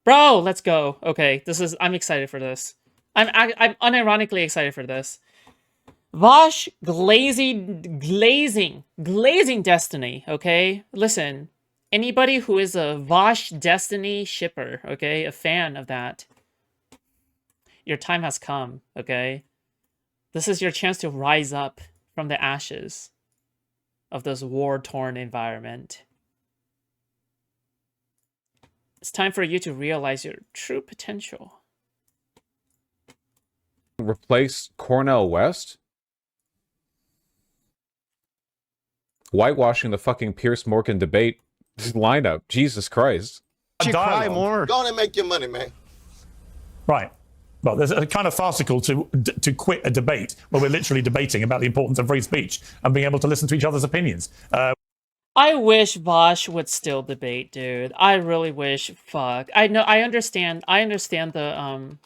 Bro, let's go. Okay, I'm excited for this. I'm unironically excited for this. Vaush glazing Destiny, okay? Listen, anybody who is a Vaush Destiny shipper, okay? A fan of that, your time has come, okay? This is your chance to rise up from the ashes of this war-torn environment. It's time for you to realize your true potential. Replace Cornell West? Whitewashing the fucking Piers Morgan debate lineup. Jesus Christ. You cry more. Go on and make your money, man. Right. Well, there's a kind of farcical to quit a debate where we're literally debating about the importance of free speech and being able to listen to each other's opinions. I wish Vaush would still debate, dude. I really wish. Fuck. I understand the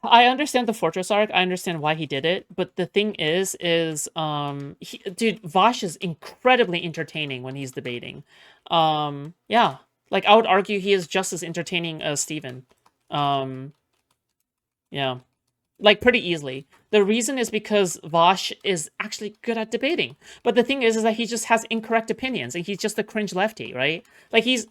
I understand the Fortress arc. I understand why he did it, but the thing is dude, Vaush is incredibly entertaining when he's debating. Yeah, like I would argue he is just as entertaining as Steven. Yeah, like pretty easily. The reason is because Vaush is actually good at debating, but the thing is that he just has incorrect opinions, and he's just a cringe lefty, right? Like he's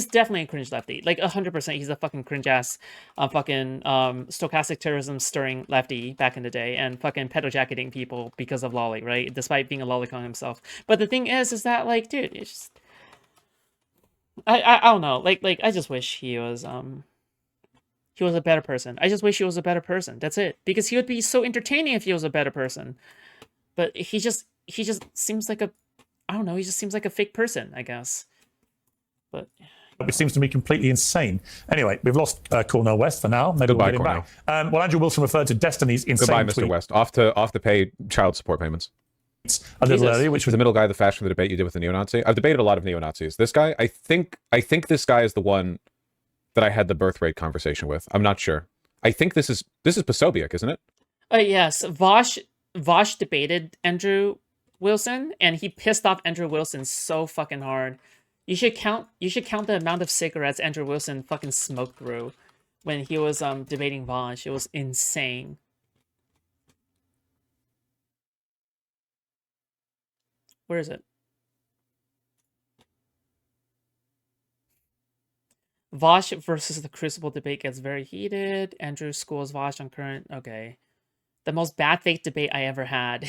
definitely a cringe lefty, like 100%. He's a fucking cringe ass, fucking stochastic terrorism stirring lefty back in the day, and fucking pedo jacketing people because of lolly, right? Despite being a lolicon himself. But the thing is that like, dude, it's just I don't know, like I just wish he was a better person. I just wish he was a better person. That's it. Because he would be so entertaining if he was a better person. But he just seems like a, I don't know, he just seems like a fake person, I guess. But it seems to me completely insane. Anyway, we've lost Cornell West for now. Maybe Goodbye, we'll get him Cornell. back. Well, Andrew Wilson referred to Destiny's insane Goodbye, tweet. Mr. West. Off to pay child support payments. A little earlier, which was the middle guy, the fashion of the debate you did with the neo-Nazi. I've debated a lot of neo-Nazis. This guy, I think this guy is the one that I had the birth rate conversation with. I'm not sure. I think this is Posobiec, isn't it? Yes, Vaush debated Andrew Wilson, and he pissed off Andrew Wilson so fucking hard. You should count the amount of cigarettes Andrew Wilson fucking smoked through when he was debating Vaush. It was insane. Where is it? Vaush versus the Crucible debate gets very heated. Andrew schools Vaush on current. Okay. The most bad faith debate I ever had.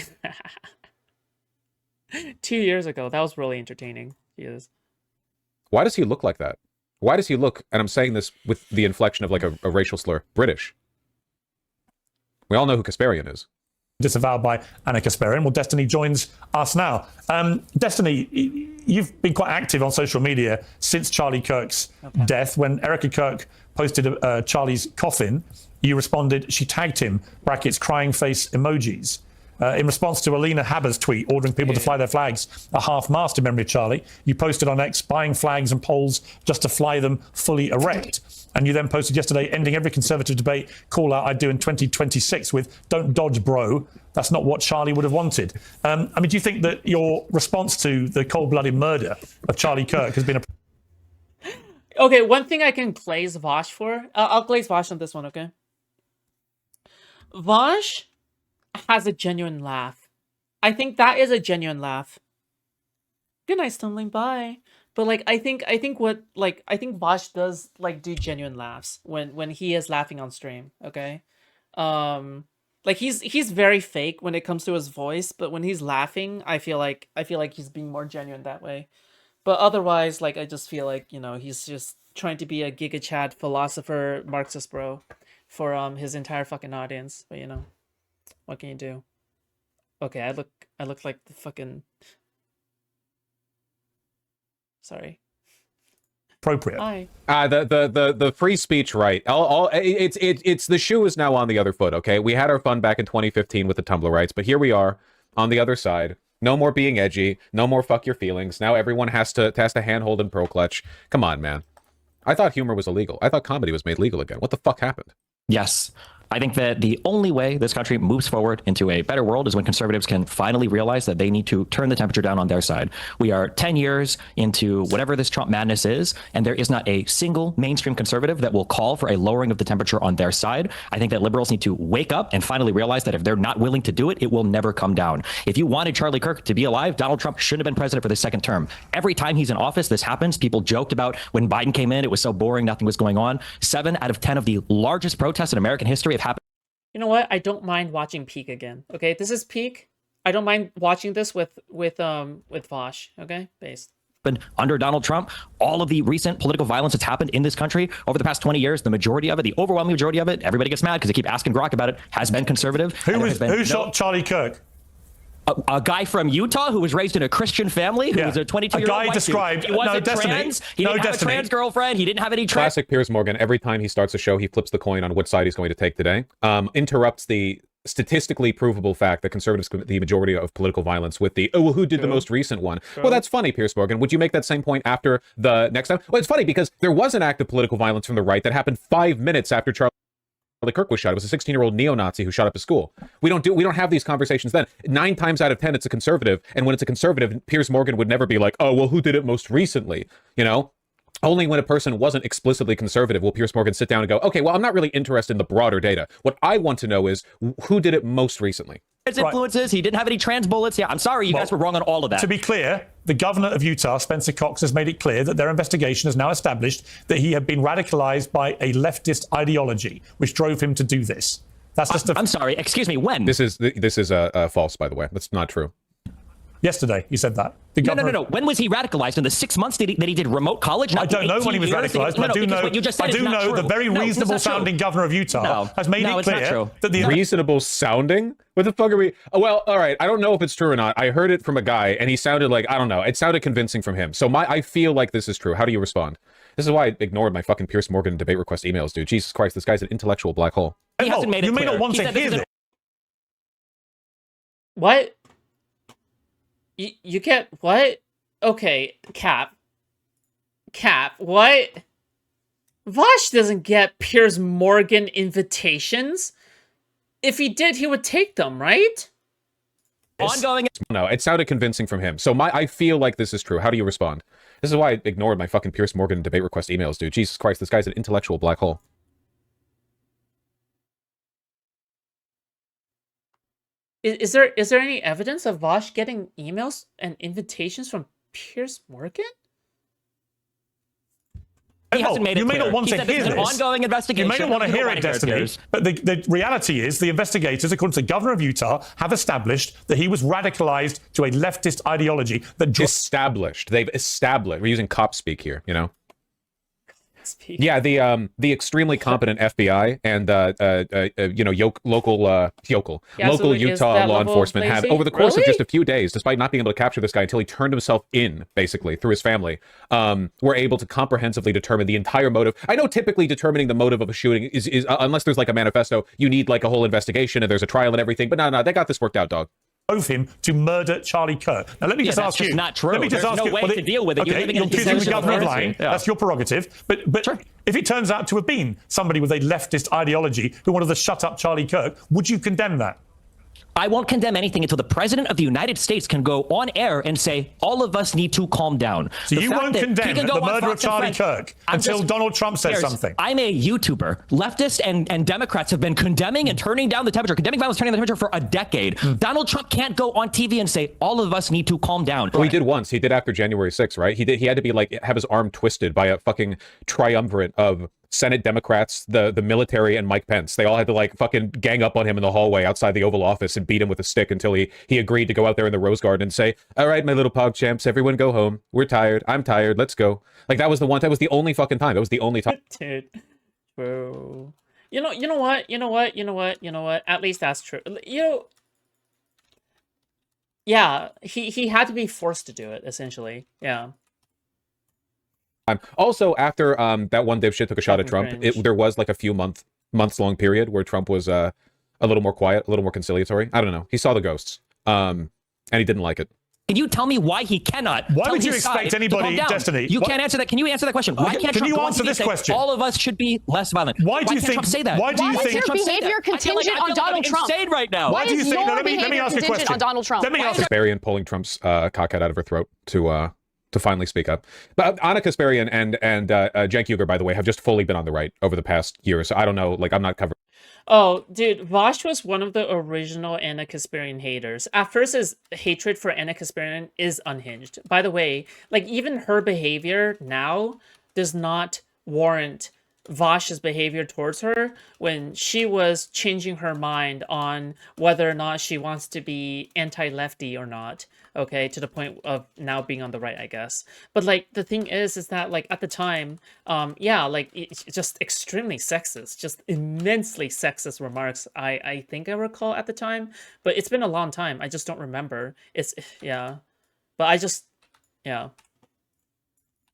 2 years ago. That was really entertaining. Jesus. Why does he look like that? Why does he look, and I'm saying this with the inflection of like a racial slur, British? We all know who Kasparian is. Disavowed by Anna Kasparian. Well, Destiny joins us now. Destiny, you've been quite active on social media since Charlie Kirk's death. When Erica Kirk posted Charlie's coffin, you responded, she tagged him, brackets, crying face emojis. In response to Alina Haber's tweet ordering people to fly their flags a half-mast in memory of Charlie, you posted on X buying flags and poles just to fly them fully erect. And you then posted yesterday, ending every conservative debate call out I'd do in 2026 with "Don't dodge, bro." That's not what Charlie would have wanted. I mean, do you think that your response to the cold-blooded murder of Charlie Kirk has been a... Okay, one thing I can glaze Vaush for. I'll glaze Vaush on this one, okay? Vaush has a genuine laugh. I think that is a genuine laugh. Good night, stumbling. Bye. But like, I think Vaush does like do genuine laughs when he is laughing on stream. Okay, like he's very fake when it comes to his voice, but when he's laughing, I feel like he's being more genuine that way. But otherwise, like I just feel like, you know, he's just trying to be a Giga Chad philosopher Marxist bro for his entire fucking audience. But you know, what can you do? Okay, I look like the fucking. Sorry. appropriate? Hi. The free speech right. It's the shoe is now on the other foot. Okay, we had our fun back in 2015 with the Tumblr rights, but here we are on the other side. No more being edgy. No more fuck your feelings. Now everyone has to handhold and pearl clutch. Come on, man. I thought humor was illegal. I thought comedy was made legal again. What the fuck happened? Yes. I think that the only way this country moves forward into a better world is when conservatives can finally realize that they need to turn the temperature down on their side. We are 10 years into whatever this Trump madness is, and there is not a single mainstream conservative that will call for a lowering of the temperature on their side. I think that liberals need to wake up and finally realize that if they're not willing to do it, it will never come down. If you wanted Charlie Kirk to be alive, Donald Trump shouldn't have been president for the second term. Every time he's in office, this happens. People joked about when Biden came in, it was so boring, nothing was going on. 7 out of 10 of the largest protests in American history have happened. You know what? I don't mind watching Peak again. Okay, this is Peak. I don't mind watching this with Vaush. Okay, based. Under Donald Trump, all of the recent political violence that's happened in this country over the past 20 years, the majority of it, the overwhelming majority of it, everybody gets mad because they keep asking Grok about it, has been conservative. Who shot Charlie Kirk? A guy from Utah who was raised in a Christian family, who was a 22-year-old guy white described. dude. He wasn't trans. He didn't have a trans girlfriend. He didn't have any trans. Classic Piers Morgan. Every time he starts a show, he flips the coin on what side he's going to take today. Interrupts the statistically provable fact that conservatives commit the majority of political violence with the, oh, well, who did the most recent one? Well, that's funny, Piers Morgan. Would you make that same point after the next time? Well, it's funny because there was an act of political violence from the right that happened 5 minutes after Charlie Kirk was shot. It was a 16-year-old neo-Nazi who shot up a school. We don't have these conversations then. 9 times out of 10, it's a conservative, and when it's a conservative, Piers Morgan would never be like, oh, well, who did it most recently? You know? Only when a person wasn't explicitly conservative will Piers Morgan sit down and go, okay, well, I'm not really interested in the broader data. What I want to know is who did it most recently. His influences. He didn't have any trans bullets. Yeah, I'm sorry, you guys were wrong on all of that. To be clear, the governor of Utah, Spencer Cox, has made it clear that their investigation has now established that he had been radicalized by a leftist ideology, which drove him to do this. That's just I'm sorry, excuse me, when? This is false, by the way. That's not true. Yesterday, you said that. No. When was he radicalized? In the 6 months that he did remote college? I don't know when he was radicalized, but I do know the very reasonable sounding governor of Utah has made it clear that the reasonable sounding? What the fuck are we? Oh, well, all right. I don't know if it's true or not. I heard it from a guy, and he sounded like, I don't know. It sounded convincing from him. So I feel like this is true. How do you respond? This is why I ignored my fucking Piers Morgan debate request emails, dude. Jesus Christ, this guy's an intellectual black hole. He hasn't made it clear. You may not want to hear this. What? You get what? Okay, Cap, what? Vaush doesn't get Piers Morgan invitations. If he did, he would take them, right? Ongoing. No, it sounded convincing from him. So I feel like this is true. How do you respond? This is why I ignored my fucking Piers Morgan debate request emails, dude. Jesus Christ, this guy's an intellectual black hole. Is there any evidence of Vaush getting emails and invitations from Piers Morgan? He hasn't made it you may not want to hear this. An ongoing investigation. You may not want to hear it, Destiny. But the reality is the investigators, according to the governor of Utah, have established that he was radicalized to a leftist ideology that... They've established. We're using cop speak here, you know? Yeah, the extremely competent FBI and local Utah law enforcement have, over the course of just a few days, despite not being able to capture this guy until he turned himself in, basically through his family, were able to comprehensively determine the entire motive. I know typically determining the motive of a shooting is unless there's like a manifesto, you need like a whole investigation and there's a trial and everything. But no, they got this worked out, dog. Drove him to murder Charlie Kirk. Now let me just ask you. That's not true. Let me just There's ask no you. way to deal with it. Okay, you're accusing the governor of lying. Yeah. That's your prerogative. But sure. If it turns out to have been somebody with a leftist ideology who wanted to shut up Charlie Kirk, would you condemn that? I won't condemn anything until the president of the United States can go on air and say, all of us need to calm down. So you won't condemn the murder of Charlie Kirk until Donald Trump says something. I'm a YouTuber. Leftists and Democrats have been condemning and turning down the temperature, condemning violence, turning down the temperature for a decade. Donald Trump can't go on TV and say, all of us need to calm down. Well, he did once. He did after January 6th, right? He had to be like, have his arm twisted by a fucking triumvirate of Senate Democrats, the military, and Mike Pence. They all had to like fucking gang up on him in the hallway outside the Oval Office and beat him with a stick until he agreed to go out there in the Rose Garden and say, all right, my little pog champs, everyone go home. We're tired. I'm tired. Let's go. Like that was the one. That was the only fucking time. That was the only time. Dude, bro. You know what? At least that's true. Yeah, he had to be forced to do it, essentially. Yeah. Also, after that one dipshit took a shot at Trump, there was like a few months long period where Trump was a little more quiet, a little more conciliatory. I don't know. He saw the ghosts, and he didn't like it. Can you tell me why he cannot? Why tell would you his expect side to anybody, calm down? Destiny? You What- can't answer that. Can you answer that question? Why can't Can Trump you go on answer TV this and say, question? all of us should be less violent? Why do you can't think- Trump say that? why do you Why think- is your behavior contingent on Donald Trump? Insane right now. Why do you is think? your No, let me behavior ask you a contingent question. on Donald Trump? Let me ask. Kasparian pulling Trump's cockhead out of her throat to finally speak up. But Anna Kasparian and Cenk Uygur, by the way, have just fully been on the right over the past year. So I don't know. Like, I'm not covering. Oh, dude, Vaush was one of the original Anna Kasparian haters. At first, his hatred for Anna Kasparian is unhinged. By the way, like, even her behavior now does not warrant Vaush's behavior towards her when she was changing her mind on whether or not she wants to be anti-lefty or not. Okay, to the point of now being on the right, I guess. But like the thing is that like at the time, yeah, like it's just extremely sexist, just immensely sexist remarks. I think I recall at the time, but it's been a long time. I just don't remember. It's yeah, but I just yeah.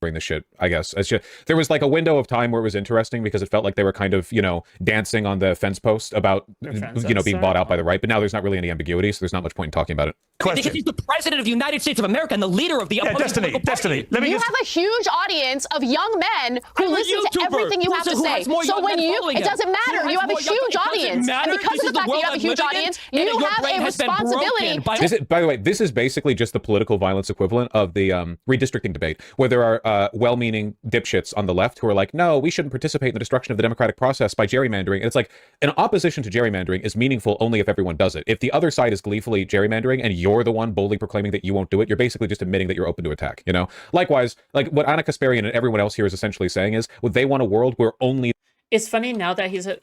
Bring the shit, I guess. It's just, there was like a window of time where it was interesting because it felt like they were kind of, you know, dancing on the fence post about, you know, being bought out by the right. But now there's not really any ambiguity, so there's not much point in talking about it. Because he's the president of the United States of America and the leader of the opposing Destiny. Let me You just... have a huge audience of young men who I'm a listen to YouTuber everything you have to who say. has more So young when men you, following it him. doesn't matter. Who You has have a more young- huge it doesn't audience, matter. and because This of is the the fact that you world have a I'm huge living in, audience, and you your have brain a has been responsibility. broken by- This is, by the way, this is basically just the political violence equivalent of the redistricting debate, where there are well-meaning dipshits on the left who are like, no, we shouldn't participate in the destruction of the democratic process by gerrymandering. And it's like, an opposition to gerrymandering is meaningful only if everyone does it. If the other side is gleefully gerrymandering and you're the one boldly proclaiming that you won't do it, you're basically just admitting that you're open to attack, you know? Likewise, like what Anna Kasparian and everyone else here is essentially saying is, well, they want a world where only... It's funny now that he's a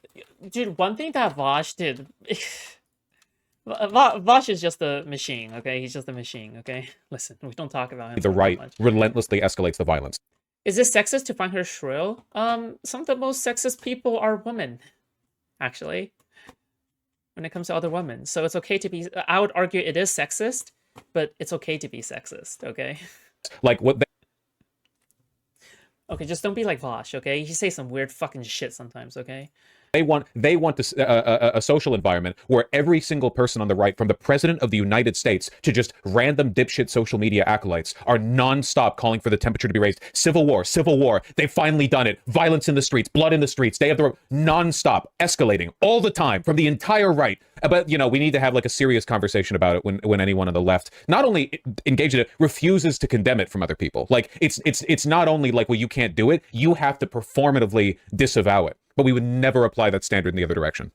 dude. One thing that Vaush did, Vaush is just a machine. Okay, he's just a machine. Okay, listen, we don't talk about him. the that right much. relentlessly escalates the violence. Is this sexist to find her shrill? Some of the most sexist people are women, actually. When it comes to other women, so it's okay to be. I would argue it is sexist, but it's okay to be sexist. Okay. Like what they... Okay, just don't be like Vaush. Okay, he say some weird fucking shit sometimes. Okay. They want a social environment where every single person on the right, from the president of the United States to just random dipshit social media acolytes, are nonstop calling for the temperature to be raised. Civil war. They've finally done it. Violence in the streets, blood in the streets. They have the nonstop escalating all the time from the entire right. But you know, we need to have like a serious conversation about it when anyone on the left not only engage in it, refuses to condemn it from other people. Like it's not only like, well, you can't do it. You have to performatively disavow it. But we would never apply that standard in the other direction.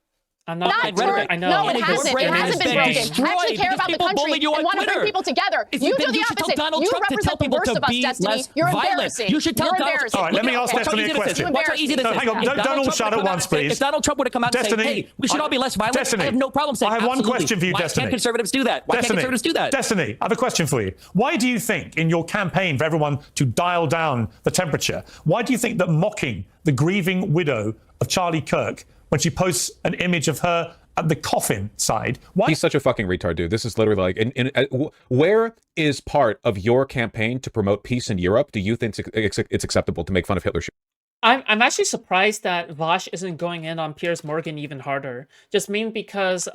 I'm not. Not rhetoric, I know. No, it It hasn't. It hasn't been broken. destroyed I actually care because about the people country bully you on and want to bring Twitter. people together. If You then do the you should tell opposite. Donald You Trump to tell represent the people worst to of us, be Destiny. less You're violent. embarrassing. You should tell You're Donald embarrassing. All right, let me ask Watch how Destiny easy a this is. question. Watch how easy this No, is. hang on, If don't Donald all Trump shout would at come out once, and say- please. If Donald Trump would have come out and say, Destiny, hey, we should all be less violent, Destiny, I have no problem saying I have one absolutely. question for you, Why Destiny. can't conservatives do that? Why can't conservatives do that? Destiny, I have a question for you. Why do you think, in your campaign for everyone to dial down the temperature, why do you think that mocking the grieving widow of Charlie Kirk when she posts an image of her at the coffin side? Why? He's such a fucking retard, dude. This is literally like, where is part of your campaign to promote peace in Europe? Do you think it's acceptable to make fun of Hitler? I'm actually surprised that Vaush isn't going in on Piers Morgan even harder. Just mainly because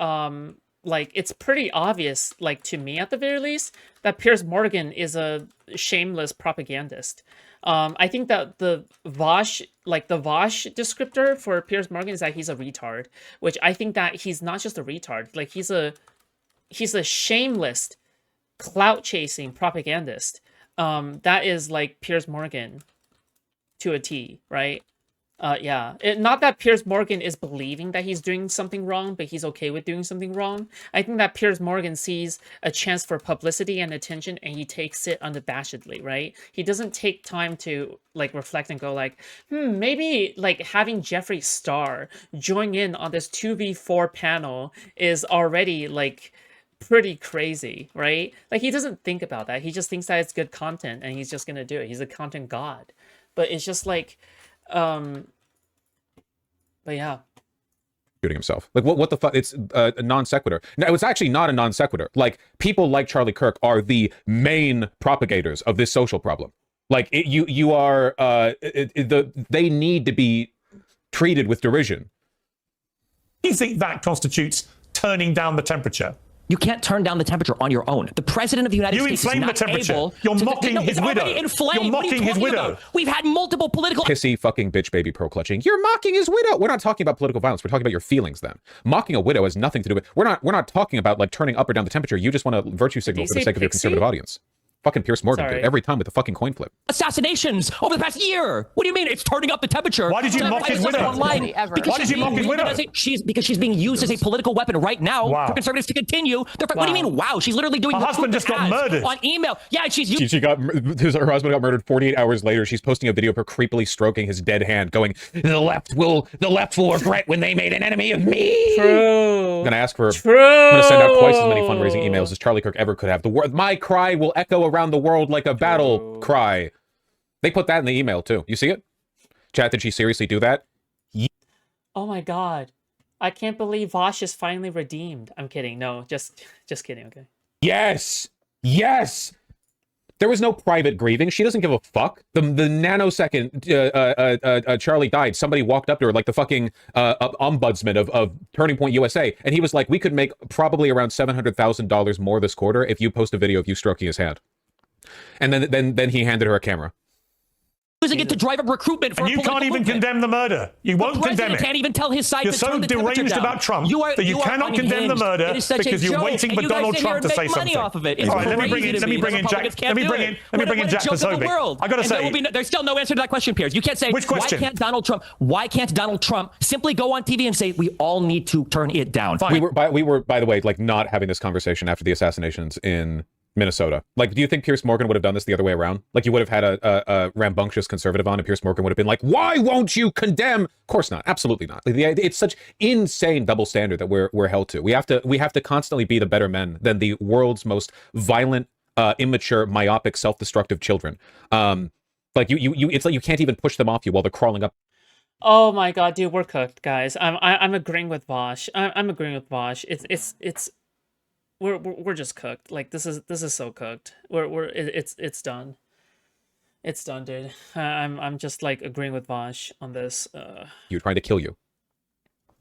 like it's pretty obvious, like to me at the very least, that Piers Morgan is a shameless propagandist. I think that the Vaush descriptor for Piers Morgan is that he's a retard, which I think that he's not just a retard. Like he's a shameless, clout chasing propagandist. That is like Piers Morgan to a T, right? Yeah. Not that Piers Morgan is believing that he's doing something wrong, but he's okay with doing something wrong. I think that Piers Morgan sees a chance for publicity and attention, and he takes it unabashedly, right? He doesn't take time to like reflect and go like, maybe like having Jeffree Star join in on this 2v4 panel is already like pretty crazy, right? Like he doesn't think about that. He just thinks that it's good content and he's just gonna do it. He's a content god. But it's just like but yeah, Shooting himself. Like what the fuck? It's a non sequitur. No, it's actually not a non sequitur. Like people like Charlie Kirk are the main propagators of this social problem. Like you are they need to be treated with derision. Do you think that constitutes turning down the temperature? You can't turn down the temperature on your own. The president of the United You States is inflame the not temperature. able You're to- mocking No, his it's already widow. inflamed. You're What are you mocking his talking widow. about? We've had multiple political... Pissy fucking bitch baby pearl clutching. You're mocking his widow. We're not talking about political violence. We're talking about your feelings then. Mocking a widow has nothing to do with... We're not talking about like turning up or down the temperature. You just want to virtue signal for the sake of your conservative audience. Fucking Piers Morgan, dude. Every time with the fucking coin flip. Assassinations over the past year. What do you mean it's turning up the temperature? Why did you mock his widow? Online Why did you mock his widow? Because she's being used as a political weapon right now Wow. for conservatives to continue. What do you mean, wow? She's literally doing Her husband just got murdered. on email. Yeah, she's using... Her husband got murdered 48 hours later. She's posting a video of her creepily stroking his dead hand, going, the left will regret when they made an enemy of me. True. I'm gonna ask for... True. I'm gonna send out twice as many fundraising emails as Charlie Kirk ever could have. My cry will echo around the world like a battle cry. They put that in the email too. You see it? Chat, did she seriously do that? Oh my god. I can't believe Vaush is finally redeemed. I'm kidding. No, just kidding, okay. Yes. Yes. There was no private grieving. She doesn't give a fuck. The nanosecond Charlie died, somebody walked up to her like the fucking ombudsman of Turning Point USA, and he was like, we could make probably around $700,000 more this quarter if you post a video of you stroking his hand. And then he handed her a camera. Using it to drive up recruitment for And you can't even condemn the murder. You won't condemn it. Can't even tell his side. You're so deranged about Trump that you cannot condemn the murder because you're waiting for Donald Trump to say something. All right, let me bring in Jack. Let me bring in Jack Posobiec. I gotta say, there's still no answer to that question, Piers. You can't say which question? Why can't Donald Trump simply go on TV and say we all need to turn it down? Fine. We were by the way like not having this conversation after the assassinations in Minnesota. Like, do you think Piers Morgan would have done this the other way around? Like, you would have had a rambunctious conservative on, and Piers Morgan would have been like, "Why won't you condemn?" Of course not. Absolutely not. Like, it's such insane double standard that we're held to. We have to constantly be the better men than the world's most violent, immature, myopic, self-destructive children. Like it's like you can't even push them off you while they're crawling up. Oh my god, dude, we're cooked, guys. I'm agreeing with Vaush. I'm agreeing with Vaush. We're just cooked. Like this is so cooked. It's done. It's done, dude. I'm just like agreeing with Vaush on this. You're trying to kill you.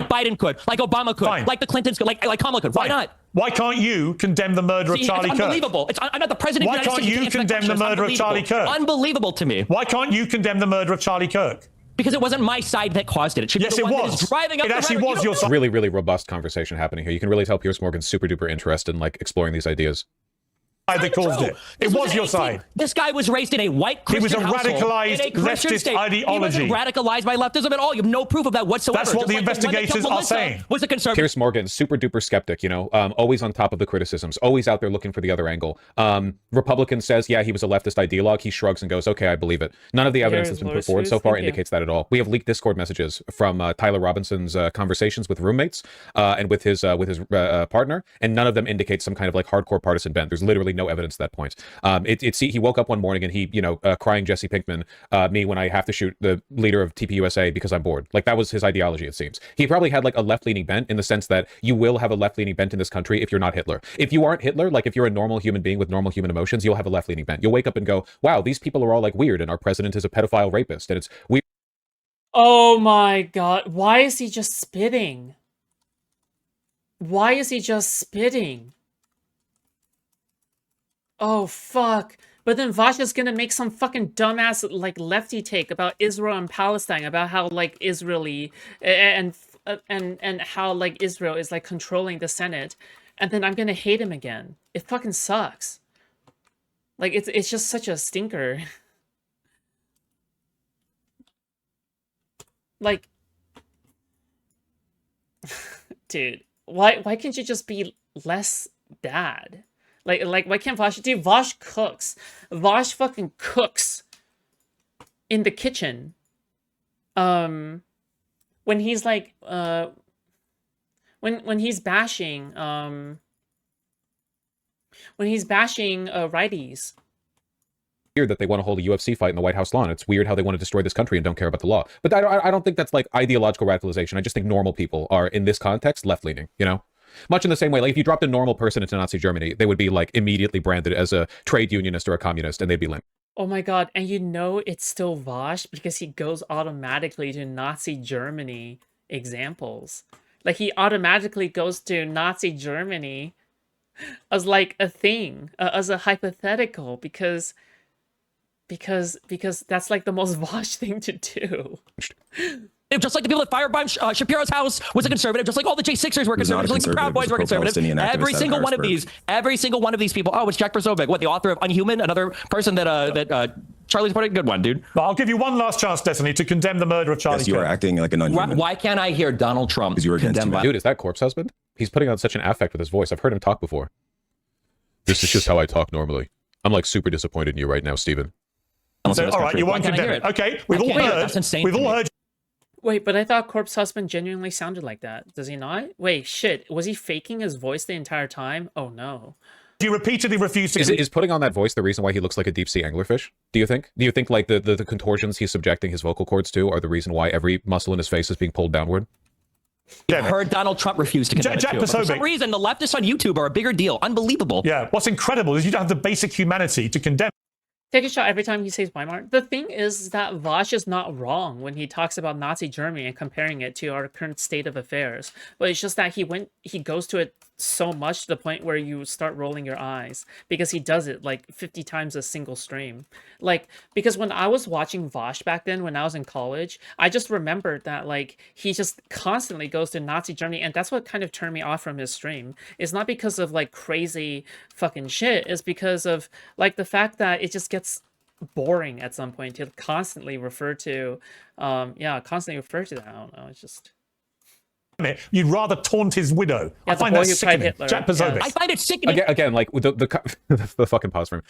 Biden could, like Obama could, Fine. like the Clintons could, like Kamala could. Why not? Why can't you condemn the murder of Charlie It's Kirk? unbelievable. I'm not the president of the United States. Why can't you condemn the murder of Charlie Kirk? Unbelievable to me. Why can't you condemn the murder of Charlie Kirk? Because it wasn't my side that caused it. It should be Yes, the it one that was. is driving up It the actually rhetoric. was your side. Really, really robust conversation happening here. You can really tell Piers Morgan's super duper interested in like exploring these ideas. That caused it. It was your side. This guy was raised in a white Christian He was a household, radicalized in a Christian leftist state. ideology. He wasn't radicalized by leftism at all. You have no proof of that whatsoever. That's what Just the like one that killed investigators are Melissa saying. Was a conservative. Piers Morgan, super duper skeptic, you know, always on top of the criticisms, always out there looking for the other angle. Republican says, yeah, he was a leftist ideologue. He shrugs and goes, okay, I believe it. None of the evidence that's been put forward so far indicates that at all. We have leaked Discord messages from Tyler Robinson's conversations with roommates and with his partner, and none of them indicate some kind of like hardcore partisan bent. There's literally no evidence at that point. He woke up one morning and he, crying Jesse Pinkman, me when I have to shoot the leader of TPUSA because I'm bored. Like that was his ideology, it seems. He probably had like a left-leaning bent in the sense that you will have a left-leaning bent in this country if you're not Hitler. If you aren't Hitler, like if you're a normal human being with normal human emotions, you'll have a left-leaning bent. You'll wake up and go, wow, these people are all like weird and our president is a pedophile rapist and it's weird. Oh my god, why is he just spitting? Why is he just spitting? Oh fuck. But then Vaush is gonna make some fucking dumbass like lefty take about Israel and Palestine, about how like Israeli and how like Israel is like controlling the Senate, and then I'm gonna hate him again. It fucking sucks. Like it's just such a stinker. Like, dude, why can't you just be less bad? Like why can't Vaush? Dude, Vaush cooks. Vaush fucking cooks in the kitchen. When he's like when he's bashing righties. Weird that they want to hold a UFC fight in the White House lawn. It's weird how they want to destroy this country and don't care about the law. But I don't think that's like ideological radicalization. I just think normal people are in this context left-leaning, you know? Much in the same way, like if you dropped a normal person into Nazi Germany, they would be like immediately branded as a trade unionist or a communist, and they'd be linked. Oh my god, and you know it's still Vaush because he goes automatically to Nazi Germany examples. Like he automatically goes to Nazi Germany as like a thing, as a hypothetical, because that's like the most Vaush thing to do. Just like the people that firebombed Shapiro's house was a conservative, just like all the J6ers were conservative, just like the Proud Boys were conservative. Every single one of these people. Oh, it's Jack Brzovic, what, the author of Unhuman, another person that Charlie's part of. Good one, dude. Well, I'll give you one last chance, Destiny, to condemn the murder of Charlie Kirk. You are acting like an unhuman. Why can't I hear Donald Trump condemn violence? Dude, is that Corpse Husband? He's putting on such an affect with his voice. I've heard him talk before. This is just how I talk normally. I'm like super disappointed in you right now, Steven. So, all right, you won't condemn it. Okay, we've all heard. Wait, but I thought Corpse Husband genuinely sounded like that. Does he not? Wait, shit. Was he faking his voice the entire time? Oh, no. You repeatedly refuse to... Is putting on that voice the reason why he looks like a deep-sea anglerfish? Do you think? Do you think, like, the contortions he's subjecting his vocal cords to are the reason why every muscle in his face is being pulled downward? I've heard Donald Trump refuse to condemn it, too. But for some reason, the leftists on YouTube are a bigger deal. Unbelievable. Yeah, what's incredible is you don't have the basic humanity to condemn. Take a shot every time he says Weimar. The thing is that Vaush is not wrong when he talks about Nazi Germany and comparing it to our current state of affairs. But it's just that he goes to it so much to the point where you start rolling your eyes because he does it like 50 times a single stream. Like, because when I was watching Vaush back then, when I was in college, I just remembered that like he just constantly goes to Nazi Germany, and that's what kind of turned me off from his stream. It's not because of like crazy fucking shit, it's because of like the fact that it just gets boring at some point to constantly refer to constantly refer to that. I don't know, it's just... You'd rather taunt his widow. Yeah, I find that sickening. Jack Brzovic. I find it sickening. Again, like with the fucking pause for him.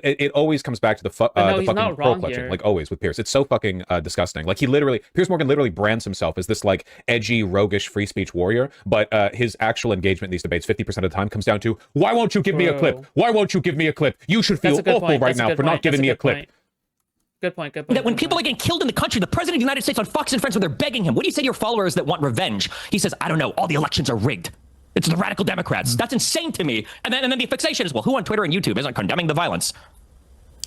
It always comes back to the fucking pearl clutching, like always with Piers. It's so fucking disgusting. Like Piers Morgan literally brands himself as this like edgy, roguish free speech warrior, but his actual engagement in these debates 50% of the time comes down to, why won't you give me a clip? Why won't you give me a clip? You should feel awful right now for not giving me a clip. Good point. That when people are getting killed in the country, the president of the United States on Fox and Friends, when they're begging him, what do you say to your followers that want revenge? He says, I don't know, all the elections are rigged. It's the radical Democrats. That's insane to me. And then the fixation is, well, who on Twitter and YouTube isn't condemning the violence?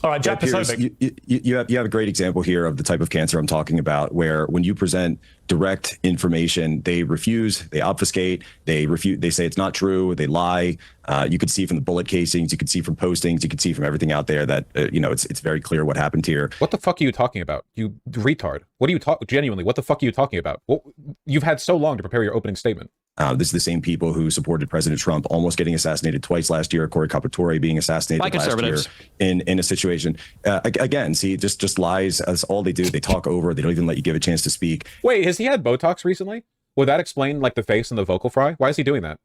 All right, Jack Brzovic. You have a great example here of the type of cancer I'm talking about, where when you present direct information, they refuse, they obfuscate, they refute, they say it's not true, they lie. You could see from the bullet casings, you could see from postings, you could see from everything out there that it's very clear what happened here. What the fuck are you talking about, you retard? What are you genuinely? What the fuck are you talking about? Well, you've had so long to prepare your opening statement. This is the same people who supported President Trump almost getting assassinated twice last year, Corey Capitore being assassinated last year in a situation. Again, see, just lies. That's all they do. They talk over. They don't even let you give a chance to speak. Wait, has he had Botox recently? Would that explain like the face and the vocal fry? Why is he doing that?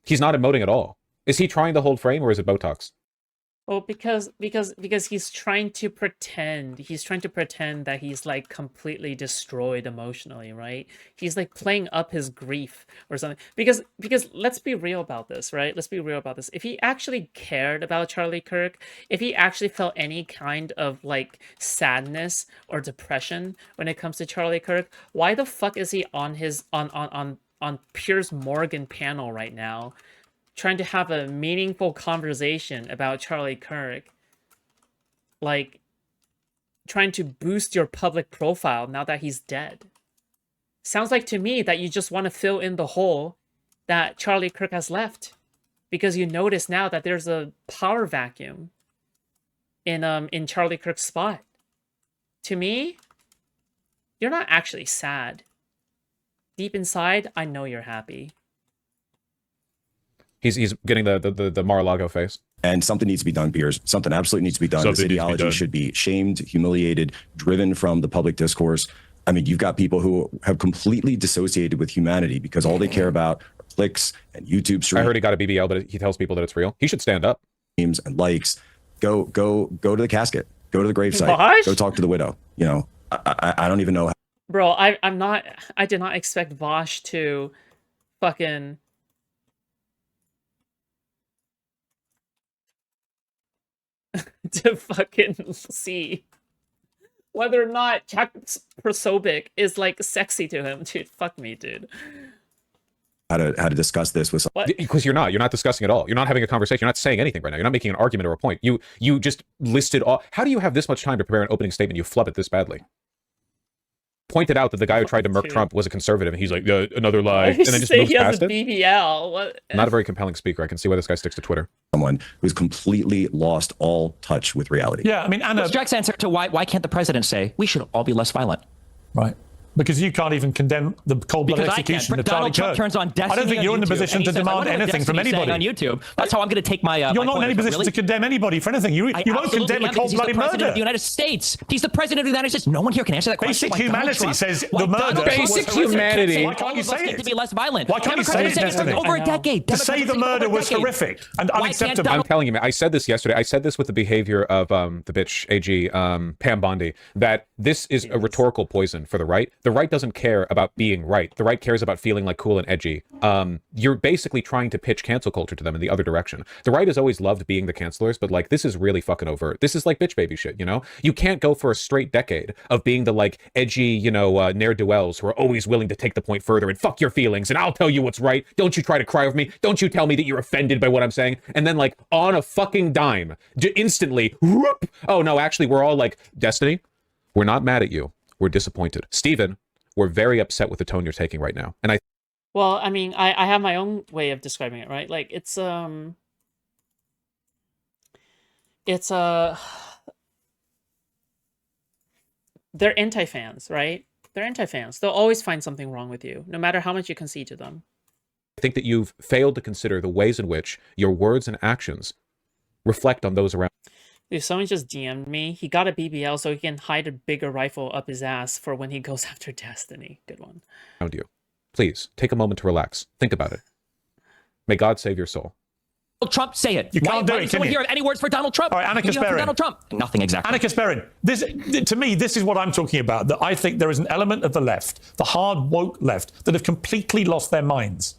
He's not emoting at all. Is he trying to hold frame or is it Botox? Well, because he's trying to pretend. He's trying to pretend that he's like completely destroyed emotionally, right? He's like playing up his grief or something. Because let's be real about this, right? Let's be real about this. If he actually cared about Charlie Kirk, if he actually felt any kind of like sadness or depression when it comes to Charlie Kirk, why the fuck is he on his on Piers Morgan panel right now, trying to have a meaningful conversation about Charlie Kirk, like trying to boost your public profile now that he's dead? Sounds like to me that you just want to fill in the hole that Charlie Kirk has left, because you notice now that there's a power vacuum in Charlie Kirk's spot. To me, you're not actually sad. Deep inside, I know you're happy. He's getting the Mar-a-Lago face. And something needs to be done, Piers. Something absolutely needs to be done. This ideology should be shamed, humiliated, driven from the public discourse. I mean, you've got people who have completely dissociated with humanity because all they care about are clicks and YouTube streams. I heard he got a BBL, but he tells people that it's real. He should stand up. And likes. Go to the casket. Go to the gravesite. Vaush? Go talk to the widow. You know, I don't even know. Bro, I did not expect Vaush to fucking... to fucking see whether or not Jack Brzovic is like sexy to him. Dude, fuck me, dude. How to discuss this with someone. Because you're not discussing at all. You're not having a conversation. You're not saying anything right now. You're not making an argument or a point. You just listed all. How do you have this much time to prepare an opening statement? You flub it this badly. pointed out that the guy who tried to murk Trump was a conservative, and he's like, another lie, and then just moves he has past a it. BBL. What? Not a very compelling speaker. I can see why this guy sticks to Twitter. Someone who's completely lost all touch with reality. Yeah, I mean, Anna... Jack's answer to why can't the president say, we should all be less violent? Right. Because you can't even condemn the cold-blooded execution of Charlie Donald Trump Kirk. turns on Destiny. I don't think you're in the position to demand anything from anybody on YouTube. That's how I'm going to take my. You're not in any position to condemn anybody for anything. You won't condemn a cold-blooded murder. He's the president of the United States. He's the president of the United States. No one here can answer that question. Basic humanity says the murder. Basic humanity. Why can't you say it? To be less violent. Why can't you say it, Destiny? For over a decade. To say the murder was horrific and unacceptable. I'm telling you, man, I said this yesterday. I said this with the behavior of the bitch AG Pam Bondi, that this is a rhetorical poison for the right. The right doesn't care about being right. The right cares about feeling like cool and edgy. You're basically trying to pitch cancel culture to them in the other direction. The right has always loved being the cancelers, but like this is really fucking overt. This is like bitch baby shit, you know? You can't go for a straight decade of being the like edgy, you know, ne'er-do-wells who are always willing to take the point further and fuck your feelings and I'll tell you what's right. Don't you try to cry over me. Don't you tell me that you're offended by what I'm saying. And then like on a fucking dime, instantly, whoop, oh no, actually we're all like, Destiny, we're not mad at you. We're disappointed. Steven, we're very upset with the tone you're taking right now. And Well, I mean, I have my own way of describing it, right? Like they're anti-fans, right? They're anti-fans. They'll always find something wrong with you, no matter how much you concede to them. I think that you've failed to consider the ways in which your words and actions reflect on those around. If someone just DM'd me, he got a BBL so he can hide a bigger rifle up his ass for when he goes after Destiny. Good one. Around you. Please, take a moment to relax. Think about it. May God save your soul. Trump, say it. You can't do it, can you? Hear any words for Donald Trump? All right, Anna Kasparin. Donald Trump. Nothing exactly. Anna Kasparin, to me, this is what I'm talking about, that I think there is an element of the left, the hard woke left, that have completely lost their minds.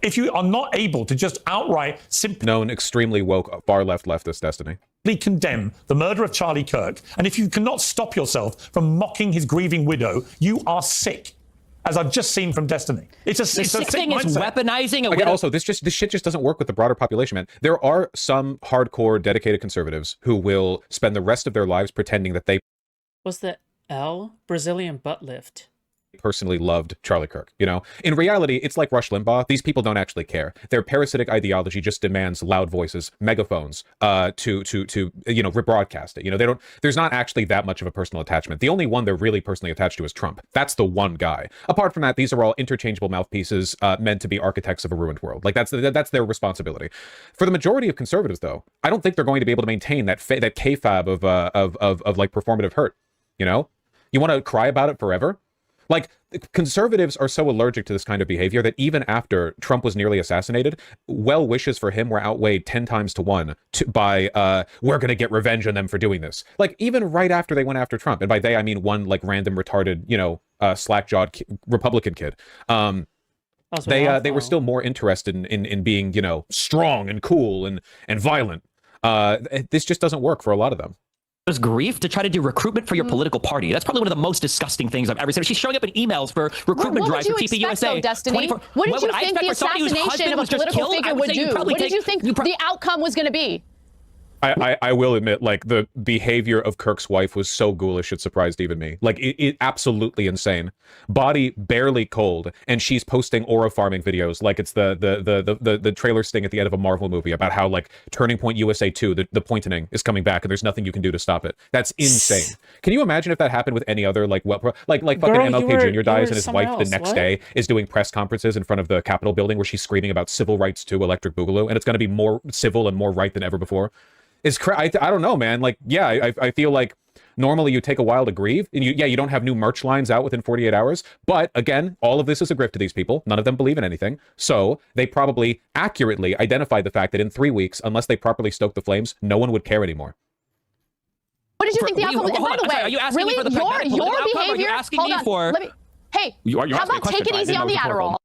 If you are not able to just outright simply known extremely woke far left leftist Destiny condemn the murder of Charlie Kirk, and if you cannot stop yourself from mocking his grieving widow, you are sick. As I've just seen from Destiny, it's a sick thing is weaponizing. Again, also, this shit just doesn't work with the broader population, man. There are some hardcore, dedicated conservatives who will spend the rest of their lives pretending that they Was the L Brazilian butt lift? Personally loved Charlie Kirk, you know? In reality, it's like Rush Limbaugh. These people don't actually care. Their parasitic ideology just demands loud voices, megaphones, to you know, rebroadcast it. You know, there's not actually that much of a personal attachment. The only one they're really personally attached to is Trump. That's the one guy. Apart from that, these are all interchangeable mouthpieces meant to be architects of a ruined world. Like that's their responsibility. For the majority of conservatives, though, I don't think they're going to be able to maintain that kayfabe of like performative hurt. You know, you want to cry about it forever. Like, conservatives are so allergic to this kind of behavior that even after Trump was nearly assassinated, well wishes for him were outweighed 10 times to 1 by we're going to get revenge on them for doing this. Like, even right after they went after Trump, and by they, I mean one, like, random, retarded, you know, slack-jawed Republican kid. They were still more interested in being, you know, strong and cool and violent. This just doesn't work for a lot of them. Grief to try to do recruitment for your political party. That's probably one of the most disgusting things I've ever seen. She's showing up in emails for recruitment drives for TPUSA. Destiny? What did you think the assassination of a political figure would do? What did you think the outcome was going to be? I will admit, like, the behavior of Kirk's wife was so ghoulish it surprised even me. Like, it absolutely insane. Body barely cold, and she's posting aura farming videos like it's the trailer sting at the end of a Marvel movie about how, like, Turning Point USA 2, the pointing is coming back, and there's nothing you can do to stop it. That's insane. Can you imagine if that happened with any other, like fucking MLK Jr. dies and his wife the next day is doing press conferences in front of the Capitol building where she's screaming about civil rights to Electric Boogaloo, and it's going to be more civil and more right than ever before? I don't know, man. Like, yeah, I feel like normally you take a while to grieve, and you don't have new merch lines out within 48 hours. But again, all of this is a grift to these people. None of them believe in anything. So they probably accurately identified the fact that in 3 weeks, unless they properly stoke the flames, no one would care anymore. What did you think the outcome was? And by the way, are you asking really, me for the your behavior? Are you asking me for? Hey, how about take it easy on the Adderall?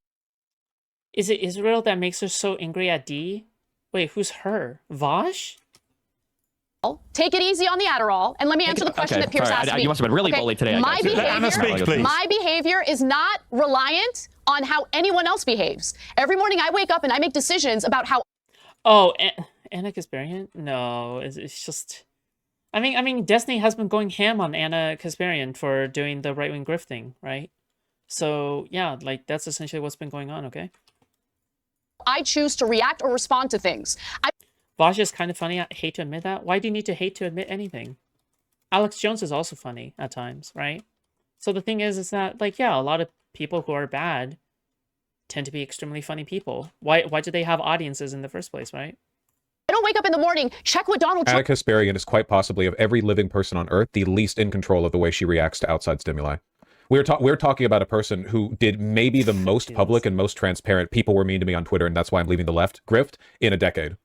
Is it Israel that makes her so angry at D? Wait, who's her? Vaush? Take it easy on the Adderall, and let me answer the question that Piers asked me. You must have been really bullied today. My behavior is not reliant on how anyone else behaves. Every morning I wake up and I make decisions about how... Oh, Anna Kasparian? No, it's just... I mean, Destiny has been going ham on Anna Kasparian for doing the right-wing grifting, right? So, yeah, like, that's essentially what's been going on, okay? I choose to react or respond to things. Vaush is kind of funny. I hate to admit that. Why do you need to hate to admit anything? Alex Jones is also funny at times, right? So the thing is that, like, yeah, a lot of people who are bad tend to be extremely funny people. Why do they have audiences in the first place, right? I don't wake up in the morning, check what Donald Trump... Anna Kasparian is quite possibly, of every living person on Earth, the least in control of the way she reacts to outside stimuli. We're talking about a person who did maybe the most public and most transparent "people were mean to me on Twitter and that's why I'm leaving the left" grift in a decade.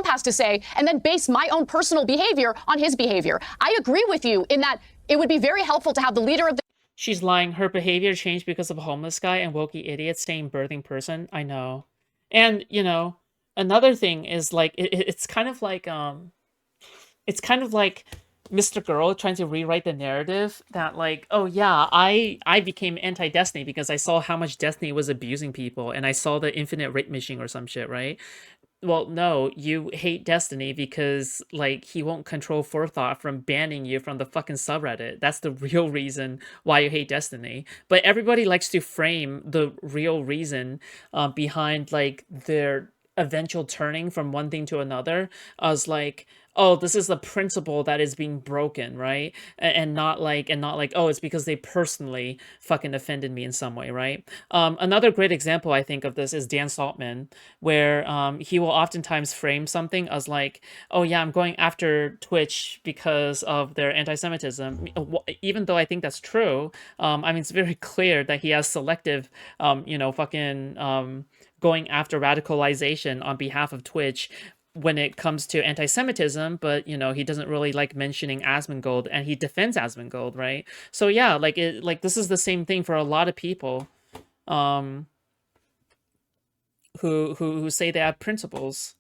Has to say, and then base my own personal behavior on his behavior. I agree with you in that it would be very helpful to have the leader of the... She's lying. Her behavior changed because of a homeless guy and wokey idiots saying birthing person. I know. And, you know, another thing is, like, it's kind of like Mr. Girl trying to rewrite the narrative that, like, oh yeah, I became anti-Destiny because I saw how much Destiny was abusing people and I saw the infinite rape machine or some shit, right? Well, no, you hate Destiny because, like, he won't control forethought from banning you from the fucking subreddit. That's the real reason why you hate Destiny. But everybody likes to frame the real reason behind, like, their eventual turning from one thing to another as, like, oh, this is the principle that is being broken, right? And not like, oh, it's because they personally fucking offended me in some way, right? Another great example, I think, of this is Dan Saltman, where he will oftentimes frame something as like, oh yeah, I'm going after Twitch because of their anti-Semitism, even though I think that's true. I mean, it's very clear that he has selective, you know, fucking going after radicalization on behalf of Twitch when it comes to anti-Semitism, but, you know, he doesn't really like mentioning Asmongold, and he defends Asmongold, right? So yeah, like, this is the same thing for a lot of people who say they have principles.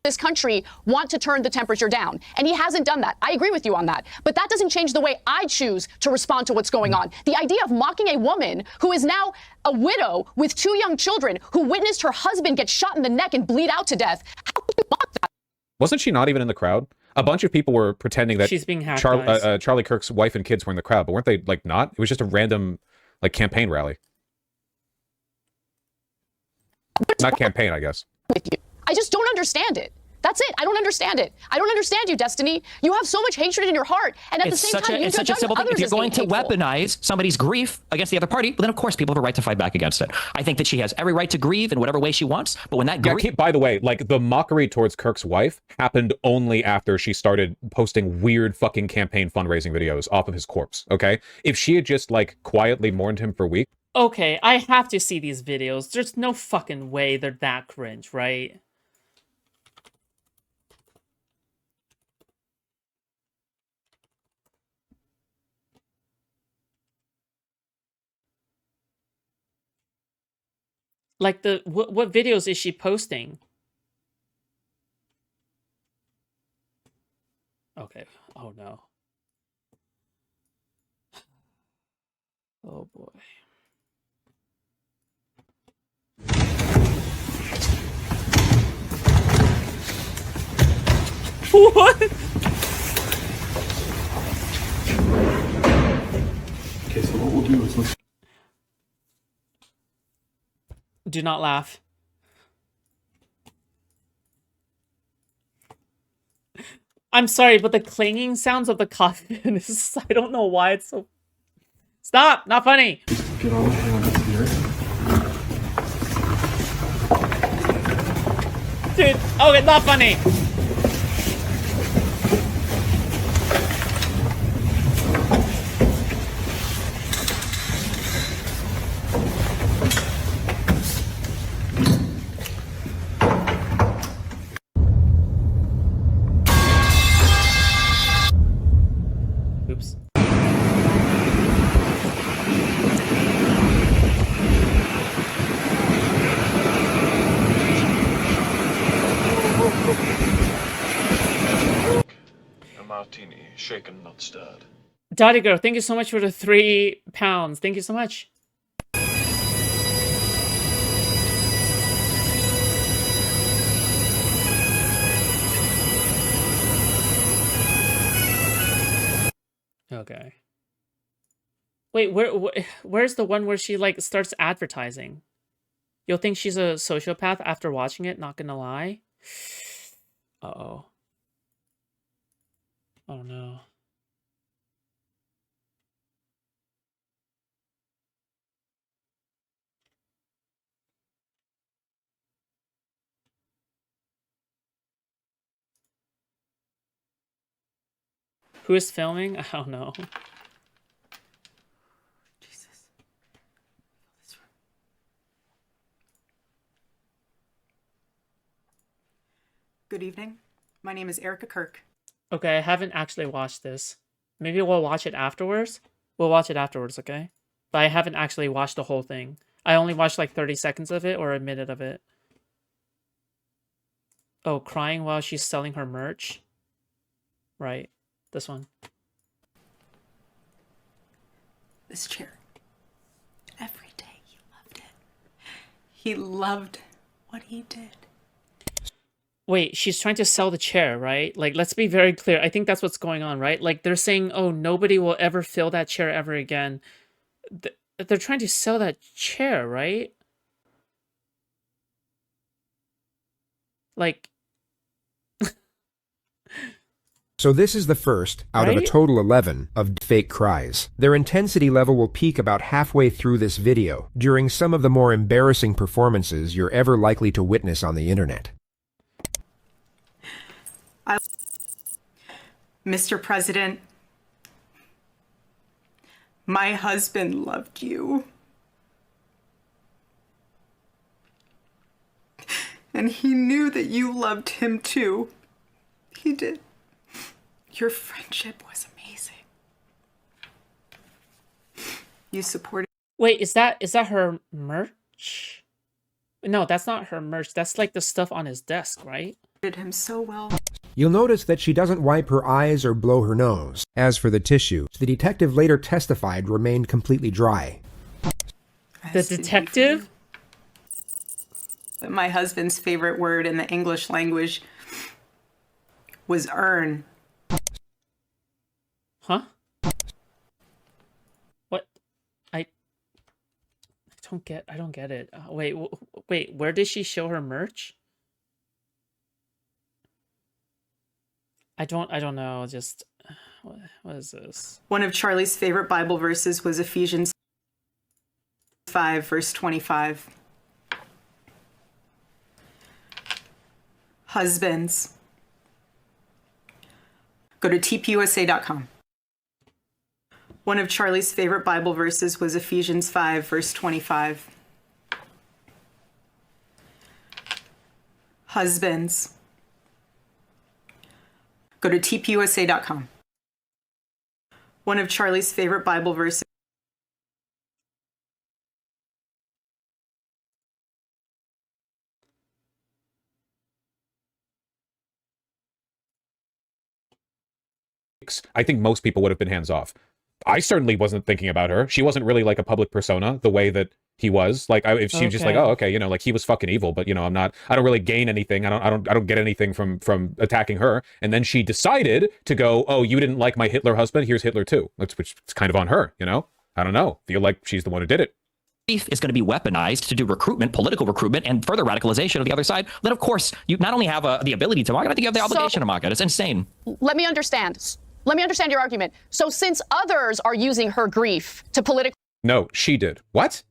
This country want to turn the temperature down, and he hasn't done that. I agree with you on that, but that doesn't change the way I choose to respond to what's going on. The idea of mocking a woman who is now a widow with 2 young children, who witnessed her husband get shot in the neck and bleed out to death. How can you mock that? Wasn't she not even in the crowd? A bunch of people were pretending that she's being hacked, guys. Charlie Kirk's wife and kids were in the crowd, but weren't they, like, not? It was just a random, like, campaign rally. Not campaign, I guess. With you. I just don't understand it. That's it. I don't understand it. I don't understand you, Destiny. You have so much hatred in your heart, and at the same time, you it's such a simple thing. If you're going to weaponize somebody's grief against the other party, well, then of course people have a right to fight back against it. I think that she has every right to grieve in whatever way she wants, but when that by the way, like, the mockery towards Kirk's wife happened only after she started posting weird fucking campaign fundraising videos off of his corpse, okay? If she had just, like, quietly mourned him for weeks... Okay, I have to see these videos. There's no fucking way they're that cringe, right? Like, what videos is she posting? Okay. Oh no. Oh boy. What? Okay, so what we'll do is let's... Do not laugh. I'm sorry, but the clanging sounds of the coffin is... I don't know why it's so... Stop! Not funny! Get on the hand up here. Dude, okay, not funny! Oops. A martini, shaken, not stirred. Dottie Girl, thank you so much for the £3. Thank you so much. Okay. Wait, where's the one where she like starts advertising? You'll think she's a sociopath after watching it, not gonna lie. Uh-oh. Oh no. Who is filming? I don't know. Jesus. Good evening. My name is Erica Kirk. Okay, I haven't actually watched this. Maybe we'll watch it afterwards. We'll watch it afterwards, okay? But I haven't actually watched the whole thing. I only watched like 30 seconds of it or a minute of it. Oh, crying while she's selling her merch? Right. This one. This chair. Every day he loved it. He loved what he did. Wait, she's trying to sell the chair, right? Like, let's be very clear. I think that's what's going on, right? Like, they're saying, oh, nobody will ever fill that chair ever again. They're trying to sell that chair, right? Like... So this is the first out of a Right? total 11 of fake cries. Their intensity level will peak about halfway through this video, during some of the more embarrassing performances you're ever likely to witness on the internet. Mr. President, my husband loved you. And he knew that you loved him too. He did. Your friendship was amazing. You supported. Wait, is that her merch? No, that's not her merch. That's like the stuff on his desk, right? Him so well. You'll notice that she doesn't wipe her eyes or blow her nose. As for the tissue, the detective later testified remained completely dry. The detective? My husband's favorite word in the English language was earn. Huh? What? I don't get it. Wait, where did she show her merch? I don't know. Just what is this? One of Charlie's favorite Bible verses was Ephesians 5, verse 25. Husbands, go to tpusa.com. One of Charlie's favorite Bible verses was Ephesians 5, verse 25. Husbands, go to tpusa.com. One of Charlie's favorite Bible verses. I think most people would have been hands off. I certainly wasn't thinking about her. She wasn't really like a public persona the way that he was. Like, if she was just like, oh, okay, you know, like he was fucking evil, but you know, I don't really gain anything. I don't get anything from attacking her. And then she decided to go, oh, you didn't like my Hitler husband? Here's Hitler too. Which is kind of on her, you know? I don't know. Feel like she's the one who did it. Is going to be weaponized to do recruitment, political recruitment, and further radicalization of the other side, then of course you not only have the ability to mock it, I think you have the obligation to mock it. It's insane. Let me understand. Let me understand your argument. So since others are using her grief to politically... No, she did. What?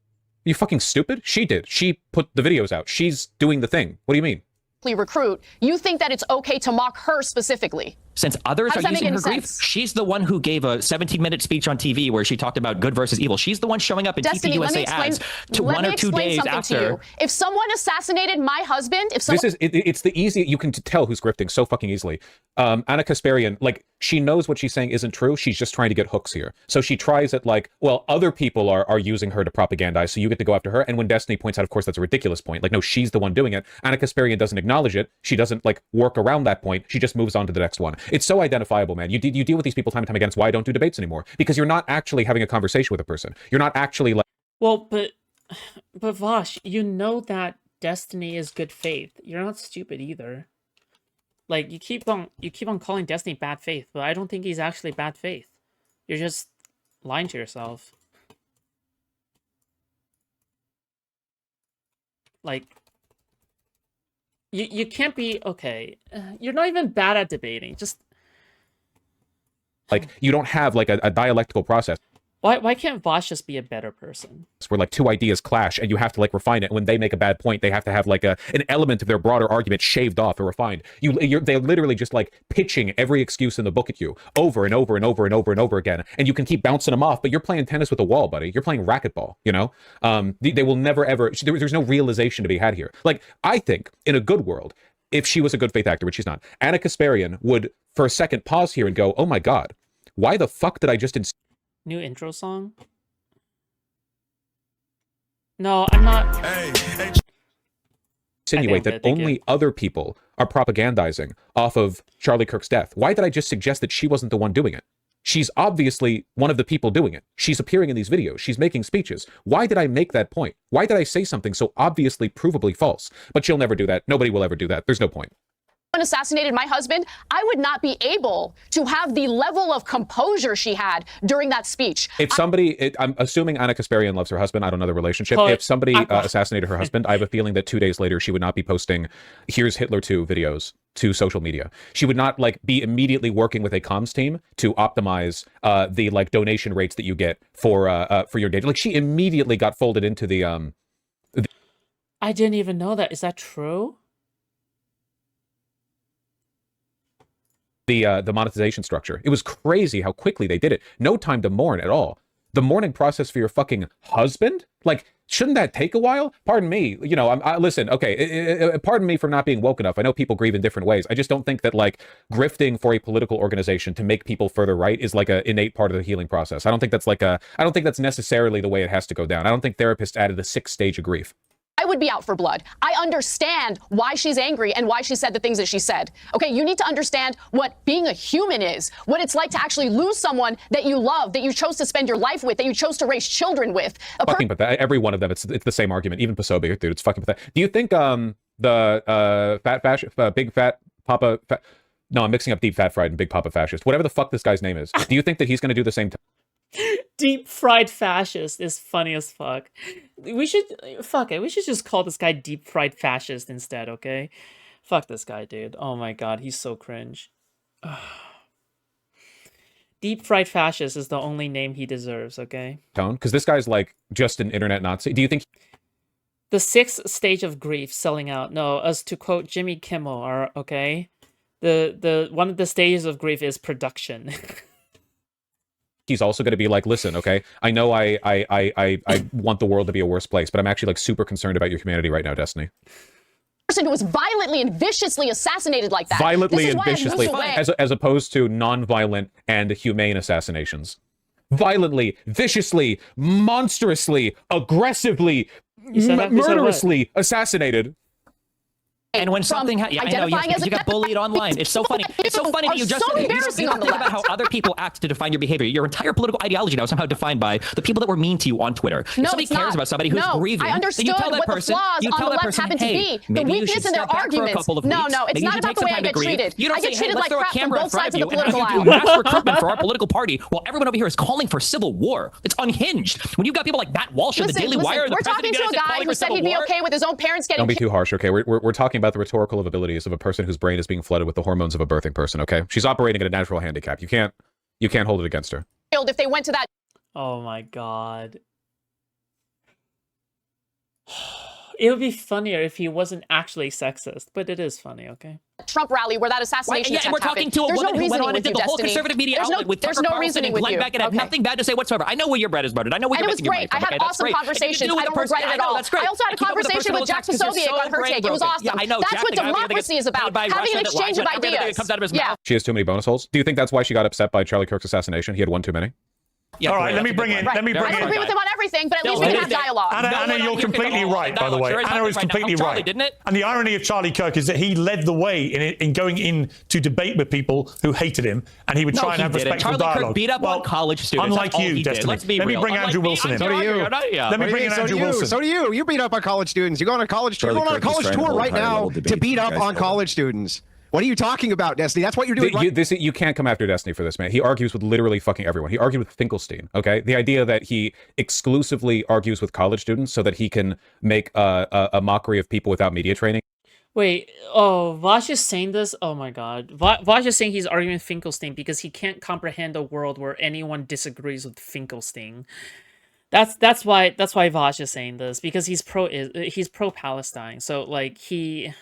Are you fucking stupid? She did. She put the videos out. She's doing the thing. What do you mean? recruit, you think that it's okay to mock her specifically? Since others are using her grief, she's the one who gave a 17-minute speech on TV where she talked about good versus evil. She's the one showing up in Destiny, TPUSA ads to 1 or 2 days after. If someone assassinated my husband, if someone... It's the easy, you can tell who's grifting so fucking easily. Anna Kasparian, like, she knows what she's saying isn't true. She's just trying to get hooks here. So she tries it like, well, other people are using her to propagandize, so you get to go after her. And when Destiny points out, of course, that's a ridiculous point. Like, no, she's the one doing it. Anna Kasparian doesn't acknowledge it. She doesn't, like, work around that point. She just moves on to the next one. It's so identifiable, man. You deal with these people time and time again. It's why I don't do debates anymore. Because you're not actually having a conversation with a person. You're not actually like... Well, but Vaush, you know that Destiny is good faith. You're not stupid either. Like, you keep on calling Destiny bad faith, but I don't think he's actually bad faith. You're just lying to yourself. Like, you can't be okay. You're not even bad at debating. Just like you don't have like a dialectical process. why can't Vaush just be a better person? Where like two ideas clash and you have to like refine it. When they make a bad point, they have to have like an element of their broader argument shaved off or refined. They're literally just like pitching every excuse in the book at you over and over and over and over and over again, and you can keep bouncing them off. But you're playing tennis with a wall, buddy. You're playing racquetball. You know, they will never ever. There's no realization to be had here. Like I think in a good world, if she was a good faith actor, which she's not, Anna Kasparian would for a second pause here and go, "Oh my God, why the fuck did I just?" New intro song? No, I'm not. Insinuate that only other people are propagandizing off of Charlie Kirk's death. Why did I just suggest that she wasn't the one doing it? She's obviously one of the people doing it. She's appearing in these videos. She's making speeches. Why did I make that point? Why did I say something so obviously provably false? But she'll never do that. Nobody will ever do that. There's no point. Assassinated my husband, I would not be able to have the level of composure she had during that speech. If somebody, I'm assuming Anna Kasparian loves her husband. I don't know the relationship. If somebody assassinated her husband, I have a feeling that 2 days later she would not be posting "Here's Hitler 2" videos to social media. She would not like be immediately working with a comms team to optimize the like donation rates that you get for your data. Like she immediately got folded into the I didn't even know that. Is that true? The monetization structure. It was crazy how quickly they did it. No time to mourn at all. The mourning process for your fucking husband? Like, shouldn't that take a while? Pardon me. You know, listen, okay, pardon me for not being woke enough. I know people grieve in different ways. I just don't think that, like, grifting for a political organization to make people further right is, like, an innate part of the healing process. I don't think that's, like, I don't think that's necessarily the way it has to go down. I don't think therapists added a 6th stage of grief. I would be out for blood. I understand why she's angry and why she said the things that she said. Okay, you need to understand what being a human is, what it's like to actually lose someone that you love, that you chose to spend your life with, that you chose to raise children with. Fucking pathetic. Every one of them, it's the same argument. Even Pasobi, dude, it's fucking pathetic. Do you think big fat papa? No, I'm mixing up deep fat fried and big papa fascist. Whatever the fuck this guy's name is. Do you think that he's going to do the same? Deep fried fascist is funny as fuck. We should fuck it. We should just call this guy deep fried fascist instead, okay? Fuck this guy, dude. Oh my god, he's so cringe. Deep fried fascist is the only name he deserves, okay? Tone, because this guy's like just an internet Nazi. Do you think the 6th stage of grief, selling out? No, as to quote Jimmy Kimmel, are okay. The one of the stages of grief is production. He's also going to be like, listen, okay, I know I want the world to be a worse place, but I'm actually like super concerned about your humanity right now, Destiny. Person who was violently and viciously assassinated like that. Violently and viciously, as opposed to non-violent and humane assassinations. Violently, viciously, monstrously, aggressively, murderously assassinated. And when something I know you got bullied online. It's so funny. It's so funny that you just think about how other people act to define your behavior. Your entire political ideology now is somehow defined by the people that were mean to you on Twitter. If somebody cares about somebody who's grieving, I understood then you tell that person, what the flaws on the left happen to be. The weakness in their arguments. No, it's not about the way I get treated. You don't I get say, hey, treated let's like throw a crap from camera in both front sides of of the you and political have you do mass recruitment for our political party while everyone over here is calling for civil war. It's unhinged. When you've got people like Matt Walsh of the Daily Wire, we're talking to a guy who said he'd be okay with his own parents getting. Don't be too harsh, okay? We're talking about the rhetorical abilities of a person whose brain is being flooded with the hormones of a birthing person, okay? She's operating at a natural handicap. You can't hold it against her. If they went to that. Oh my god. It would be funnier if he wasn't actually sexist, but it is funny, okay? Trump rally where that assassination and we're talking to a woman who went on and did the whole conservative media outlet with Tucker Carlson and Glenn Beck and had nothing bad to say whatsoever. I know where your bread is buttered. I know where you're making your money from. I had awesome conversations. I don't regret it at all. I also had a conversation with Jack Posobiec on her take. It was awesome. That's what democracy is about. Having an exchange of ideas. Yeah. She has too many bonus holes. Do you think that's why she got upset by Charlie Kirk's assassination? He had one too many? All right, let me bring in. I don't agree with him on everything, but at least we can have dialogue. Anna, you're completely right, by the way. Anna is completely right. Didn't it? And the irony of Charlie Kirk is that he led the way in going in to debate with people who hated him, and he would try and have respectful dialogue. Charlie Kirk beat up on college students. Unlike you, Destiny. Let me bring Andrew Wilson in. So do you. Let me bring in Andrew Wilson. So do you. You beat up on college students. You go on a college tour. You're going on a college tour right now to beat up on college students. What are you talking about, Destiny? That's what you're doing. You can't come after Destiny for this, man. He argues with literally fucking everyone. He argued with Finkelstein, okay? The idea that he exclusively argues with college students so that he can make a mockery of people without media training. Wait, oh, Vaush is saying this? Oh my god. Vaush is saying he's arguing with Finkelstein because he can't comprehend a world where anyone disagrees with Finkelstein. That's why Vaush is saying this, because he's pro Palestine. So like he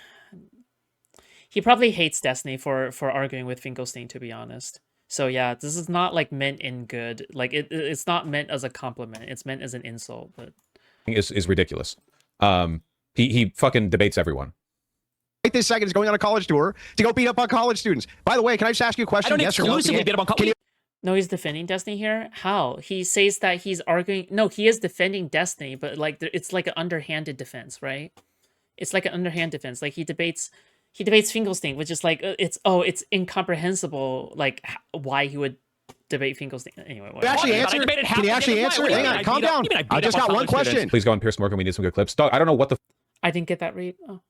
probably hates Destiny for arguing with Finkelstein, to be honest. So yeah, this is not like meant in good. Like it's not meant as a compliment. It's meant as an insult. But is ridiculous. He fucking debates everyone. Right this second is going on a college tour to go beat up on college students. By the way, can I just ask you a question? I don't exclusively beat up on college. No, he's defending Destiny here? How? He says that he's arguing... No, he is defending Destiny, but like it's like an underhanded defense, right? It's like an underhand defense. Like he debates Finkelstein, which is like it's incomprehensible, like why he would debate Finkelstein. Anyway, can you actually answer? Hang on, calm down. I just got one question. Please go on Piers Morgan. We need some good clips. Dog, I don't know what the... I didn't get that read. Oh.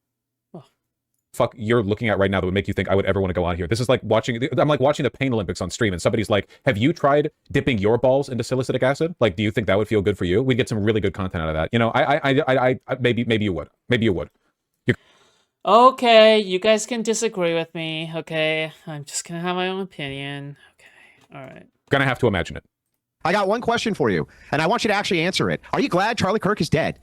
Fuck you're looking at right now that would make you think I would ever want to go on here. This is like I'm like watching the Pain Olympics on stream and somebody's like, have you tried dipping your balls into salicylic acid? Like, do you think that would feel good for you? We'd get some really good content out of that. You know, I maybe you would. Maybe you would. Okay, you guys can disagree with me. Okay, I'm just gonna have my own opinion. Okay, all right. Gonna have to imagine it. I got one question for you, and I want you to actually answer it. Are you glad Charlie Kirk is dead?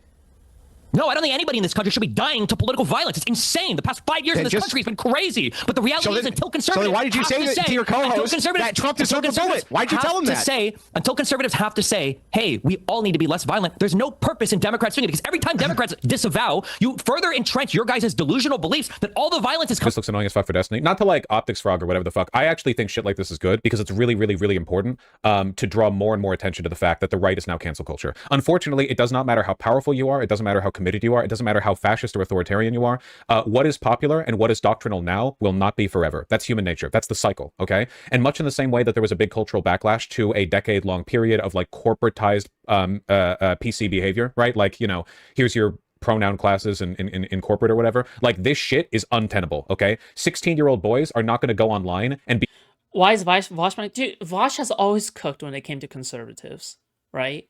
No, I don't think anybody in this country should be dying to political violence. It's insane. The past 5 years in this country has been crazy. But the reality is, until conservatives why did you say to your co-host that Trump deserved a bullet? Why'd you tell him that? Until conservatives have to say, hey, we all need to be less violent, there's no purpose in Democrats doing it. Because every time Democrats disavow, you further entrench your guys' delusional beliefs that all the violence is... This looks annoying as fuck for Destiny. Not to like optics frog or whatever the fuck. I actually think shit like this is good because it's really, really, really important to draw more and more attention to the fact that the right is now cancel culture. Unfortunately, it does not matter how powerful you are. It doesn't matter how committed you are. It doesn't matter how fascist or authoritarian you are. What is popular and what is doctrinal now will not be forever. That's human nature. That's the cycle, okay? And much in the same way that there was a big cultural backlash to a decade-long period of like corporatized PC behavior, right? Like, you know, here's your pronoun classes in corporate or whatever. Like, this shit is untenable, okay? 16-year-old boys are not going to go online and be... Why is Vaush... Dude, Vaush has always cooked when it came to conservatives, right?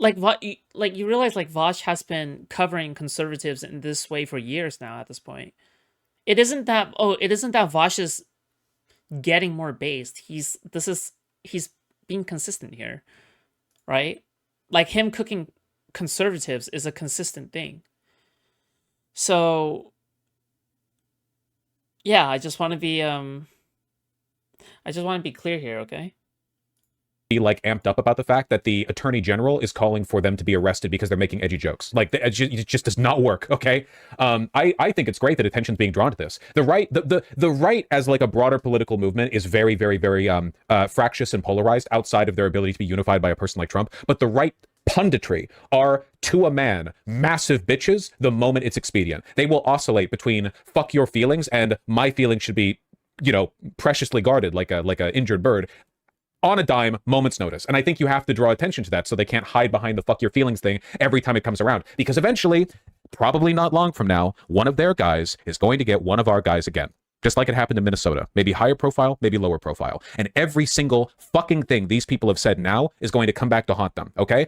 Like you realize like Vaush has been covering conservatives in this way for years now at this point. It isn't that Vaush is getting more based. He's being consistent here, right? Like him cooking conservatives is a consistent thing. So yeah, I just want to be clear here, okay? Be like amped up about the fact that the attorney general is calling for them to be arrested because they're making edgy jokes. Like it just does not work. Okay. I think it's great that attention's being drawn to this. The right, the right as like a broader political movement is very, very, very fractious and polarized outside of their ability to be unified by a person like Trump. But the right punditry are, to a man, massive bitches the moment it's expedient. They will oscillate between fuck your feelings and my feelings should be, you know, preciously guarded like a injured bird, on a dime, moment's notice. And I think you have to draw attention to that so they can't hide behind the fuck your feelings thing every time it comes around. Because eventually, probably not long from now, one of their guys is going to get one of our guys again. Just like it happened in Minnesota. Maybe higher profile, maybe lower profile. And every single fucking thing these people have said now is going to come back to haunt them, okay?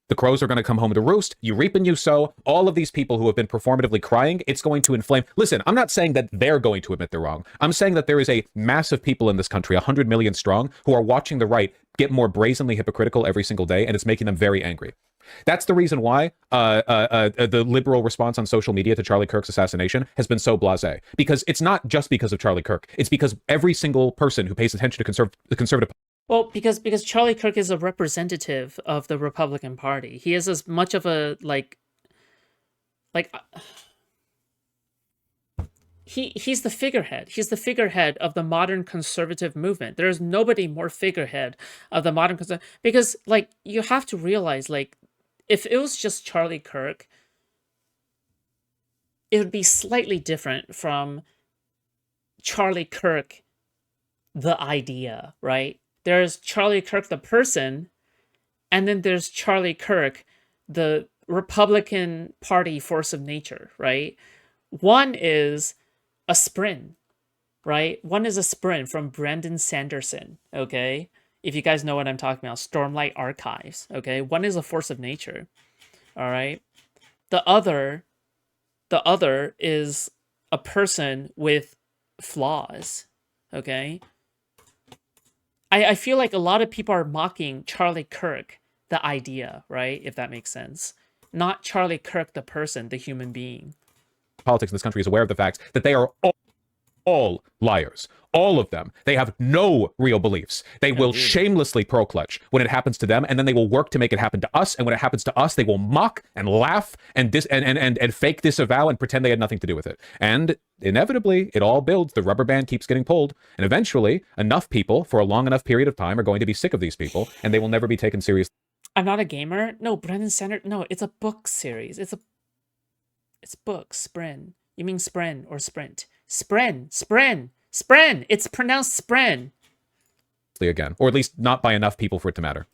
The crows are going to come home to roost. You reap and you sow. All of these people who have been performatively crying, it's going to inflame. Listen, I'm not saying that they're going to admit they're wrong. I'm saying that there is a massive people in this country, 100 million strong, who are watching the right get more brazenly hypocritical every single day, and it's making them very angry. That's the reason why the liberal response on social media to Charlie Kirk's assassination has been so blasé. Because it's not just because of Charlie Kirk. It's because every single person who pays attention to the conservative... Well, because Charlie Kirk is a representative of the Republican Party. He is as much of a he's the figurehead. He's the figurehead of the modern conservative movement. There's nobody more figurehead of the modern conservative, because like you have to realize, like, if it was just Charlie Kirk, it would be slightly different from Charlie Kirk the idea, right? There's Charlie Kirk, the person, and then there's Charlie Kirk, the Republican Party force of nature, right? One is a sprint, right? One is a sprint from Brandon Sanderson, okay? If you guys know what I'm talking about, Stormlight Archives, okay? One is a force of nature, all right? The other is a person with flaws, okay? I feel like a lot of people are mocking Charlie Kirk, the idea, right? If that makes sense. Not Charlie Kirk, the person, the human being. Politics in this country is aware of the fact that they are all liars. All of them. They have no real beliefs. They will shamelessly pro-clutch when it happens to them, and then they will work to make it happen to us. And when it happens to us, they will mock and laugh and fake disavow and pretend they had nothing to do with it. And inevitably, it all builds. The rubber band keeps getting pulled, and eventually, enough people for a long enough period of time are going to be sick of these people, and they will never be taken seriously. I'm not a gamer. No, Brandon Sanderson. No, it's a book series. It's book. Sprint. You mean sprint or sprint? Sprint. It's pronounced sprint. Again, or at least not by enough people for it to matter.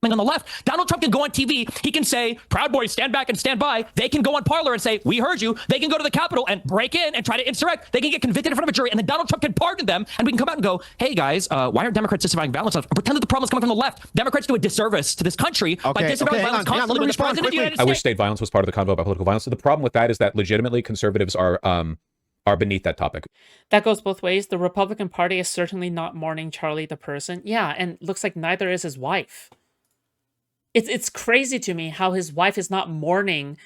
On the left, Donald Trump can go on TV. He can say, Proud Boys, stand back and stand by. They can go on Parler and say, we heard you. They can go to the Capitol and break in and try to insurrect. They can get convicted in front of a jury, and then Donald Trump can pardon them, and we can come out and go, hey, guys, why aren't Democrats disavowing violence? And pretend that the problem is coming from the left. Democrats do a disservice to this country by disavowing violence constantly when the president of the United States. I wish state violence was part of the convo about political violence. So the problem with that is that legitimately conservatives are beneath that topic. That goes both ways. The Republican Party is certainly not mourning Charlie the person. Yeah, and looks like neither is his wife. It's crazy to me how his wife is not mourning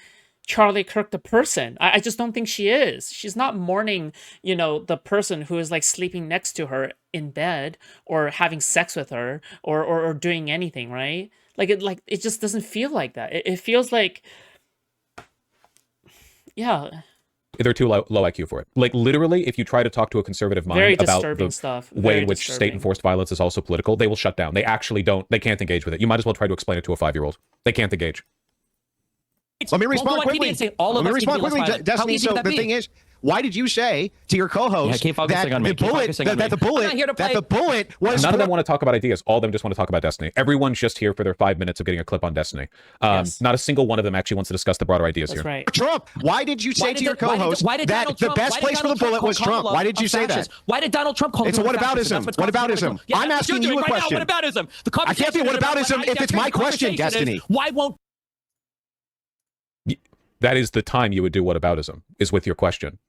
Charlie Kirk the person. I just don't think she is. She's not mourning, you know, the person who is like sleeping next to her in bed or having sex with her or doing anything, right? It just doesn't feel like that. It feels like, yeah. They're too low IQ for it. Like, literally, if you try to talk to a conservative mind about the way in which state-enforced violence is also political, they will shut down. They actually don't. They can't engage with it. You might as well try to explain it to a 5-year-old. They can't engage. Let me respond quickly. Destiny, so the thing is, why did you say to your co-host that the bullet was... None of them want to talk about ideas. All of them just want to talk about Destiny. Everyone's just here for their 5 minutes of getting a clip on Destiny. Not a single one of them actually wants to discuss the broader ideas here. Right. Trump, why did you say to your co-host that the best place for the bullet was Trump? Why did you say that? Why did Donald Trump call him? It's a whataboutism. Whataboutism. I'm asking you a question. Whataboutism. I can't be whataboutism if it's my question, Destiny. Why won't... That is the time you would do whataboutism, is with your question.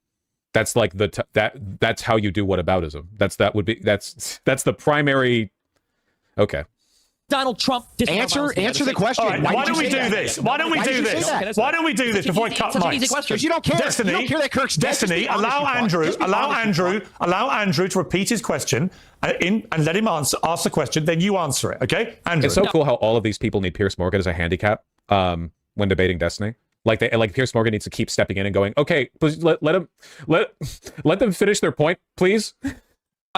That's like that's how you do whataboutism. That's the primary. Okay. Donald Trump answer the question. Right, why don't we do this? Why don't we do this? Why don't we do this before I cut mics? Because you don't care. Destiny, you don't care that Kirk's Destiny, allow Andrew to repeat his question and let him ask the question. Then you answer it. Okay, Andrew. It's so cool how all of these people need Piers Morgan as a handicap when debating Destiny. Like Piers Morgan needs to keep stepping in and going, okay, please let them finish their point, please.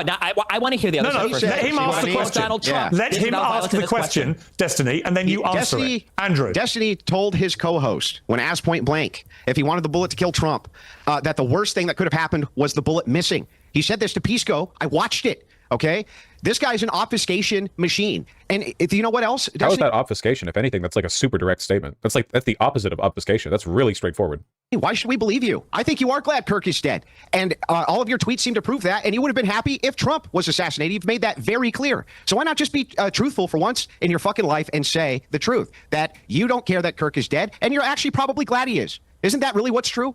Now, I want to hear the other side first. Let him ask the question. Donald Trump. Let him ask the question, Destiny, and then you answer it. Andrew. Destiny told his co-host, when asked point blank, if he wanted the bullet to kill Trump, that the worst thing that could have happened was the bullet missing. He said this to Pisco. I watched it. Okay, this guy's an obfuscation machine. And you know what else? How is that obfuscation? If anything, that's like a super direct statement. That's the opposite of obfuscation. That's really straightforward. Why should we believe you? I think you are glad Kirk is dead. And all of your tweets seem to prove that. And you would have been happy if Trump was assassinated. You've made that very clear. So why not just be truthful for once in your fucking life and say the truth, that you don't care that Kirk is dead and you're actually probably glad he is. Isn't that really what's true?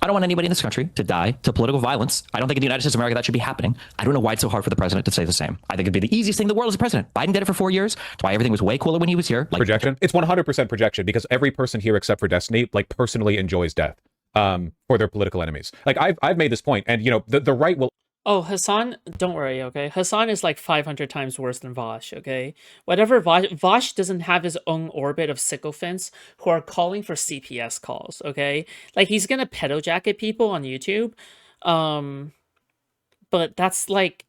I don't want anybody in this country to die to political violence. I don't think in the United States of America that should be happening. I don't know why it's so hard for the president to say the same. I think it'd be the easiest thing in the world as a president. Biden did it for 4 years. That's why everything was way cooler when he was here. Projection? It's 100% projection, because every person here except for Destiny personally enjoys death for their political enemies. Like, I've made this point, and you know the right will... Oh, Hassan, don't worry, okay? Hassan is like 500 times worse than Vaush, okay? Whatever, Vaush doesn't have his own orbit of sycophants who are calling for CPS calls, okay? Like, he's gonna pedo jacket people on YouTube, but that's like...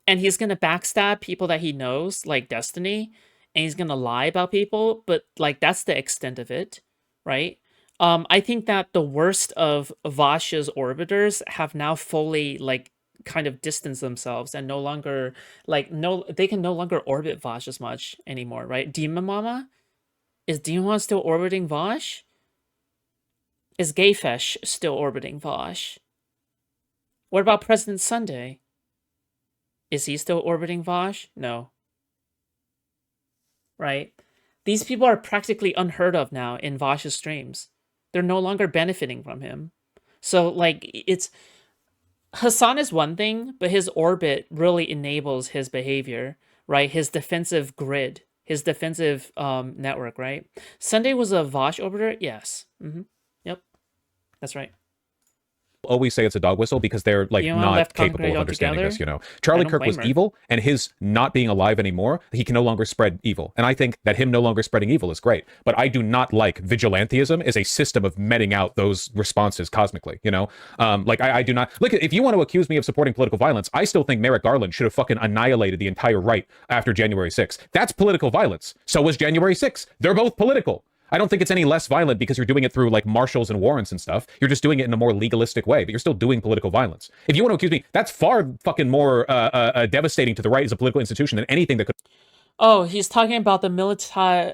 And he's gonna backstab people that he knows, like Destiny, and he's gonna lie about people, but like, that's the extent of it, right? I think that the worst of Vaush's orbiters have now fully kind of distanced themselves and no longer they can no longer orbit Vaush as much anymore, right? Demon Mama? Is Demon Mama still orbiting Vaush? Is Gayfesh still orbiting Vaush? What about President Sunday? Is he still orbiting Vaush? No. Right? These people are practically unheard of now in Vaush's streams. They're no longer benefiting from him. So, like, it's... Hassan is one thing, but his orbit really enables his behavior, right? His defensive grid, his defensive network, right? Sunday was a Vaush orbiter? Yes. Yep. That's right. Always say it's a dog whistle because they're like not capable of understanding this, you know. Charlie Kirk was evil, and his not being alive anymore, he can no longer spread evil. And I think that him no longer spreading evil is great. But I do not like vigilantism as a system of meting out those responses cosmically, you know? Like, I do not... Look, if you want to accuse me of supporting political violence, I still think Merrick Garland should have fucking annihilated the entire right after January 6th. That's political violence. So was January 6th. They're both political. I don't think it's any less violent because you're doing it through like marshals and warrants and stuff. You're just doing it in a more legalistic way, but you're still doing political violence. If you want to accuse me, that's far fucking more devastating to the right as a political institution than anything that could... Oh, he's talking about the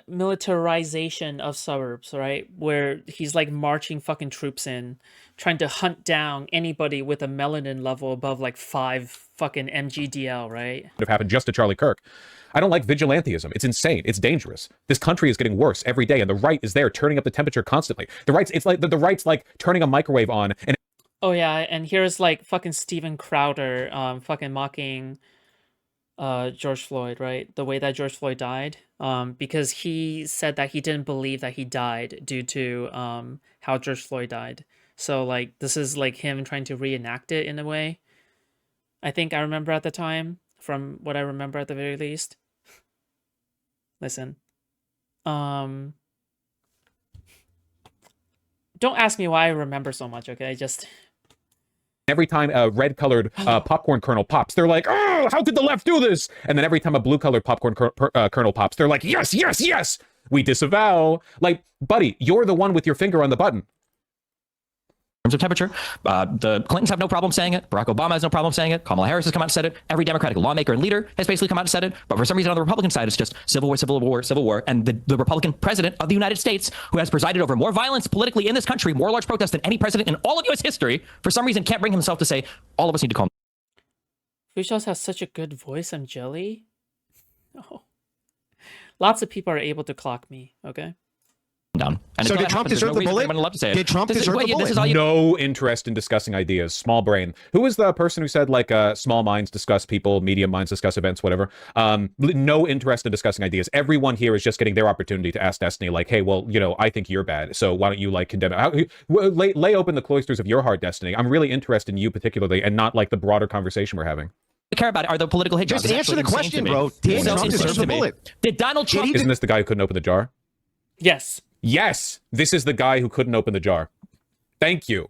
militarization of suburbs, right? Where he's like marching fucking troops in, trying to hunt down anybody with a melanin level above like 5 fucking MGDL, right? Have happened just to Charlie Kirk. I don't like vigilantism. It's insane. It's dangerous. This country is getting worse every day, and the right is there turning up the temperature constantly. The right's it's like the right's like turning a microwave on. And oh yeah, and here's like fucking Steven Crowder, fucking mocking George Floyd, right? The way that George Floyd died, because he said that he didn't believe that he died due to how George Floyd died. So like this is like him trying to reenact it in a way. I think I remember at the time, from what I remember at the very least. Listen, don't ask me why I remember so much, okay? Just every time a red-colored popcorn kernel pops, they're like, "Oh, how could the left do this?" And then every time a blue-colored popcorn kernel pops, they're like, "Yes, yes, yes, we disavow." Like, buddy, you're the one with your finger on the button. In terms of temperature, the Clintons have no problem saying it. Barack Obama has no problem saying it. Kamala Harris has come out and said it. Every Democratic lawmaker and leader has basically come out and said it. But for some reason on the Republican side, it's just civil war, civil war, civil war. And the Republican president of the United States, who has presided over more violence politically in this country, more large protests than any president in all of U.S. history, for some reason can't bring himself to say, all of us need to calm down. Foodshops has such a good voice, I'm jelly. Oh. Lots of people are able to clock me, okay? Down. And so did Trump deserve the bullet? Did Trump deserve the bullet? No interest in discussing ideas. Small brain. Who was the person who said like small minds discuss people, medium minds discuss events, whatever? No interest in discussing ideas. Everyone here is just getting their opportunity to ask Destiny like, hey, well, you know, I think you're bad, so why don't you like condemn it? Lay open the cloisters of your heart, Destiny. I'm really interested in you particularly and not like the broader conversation we're having. Care about it are the political hate jobs. Just answer the question, bro. Did Trump deserve the bullet? Did Donald Trump... Isn't this the guy who couldn't open the jar? Yes. Yes, this is the guy who couldn't open the jar. Thank you.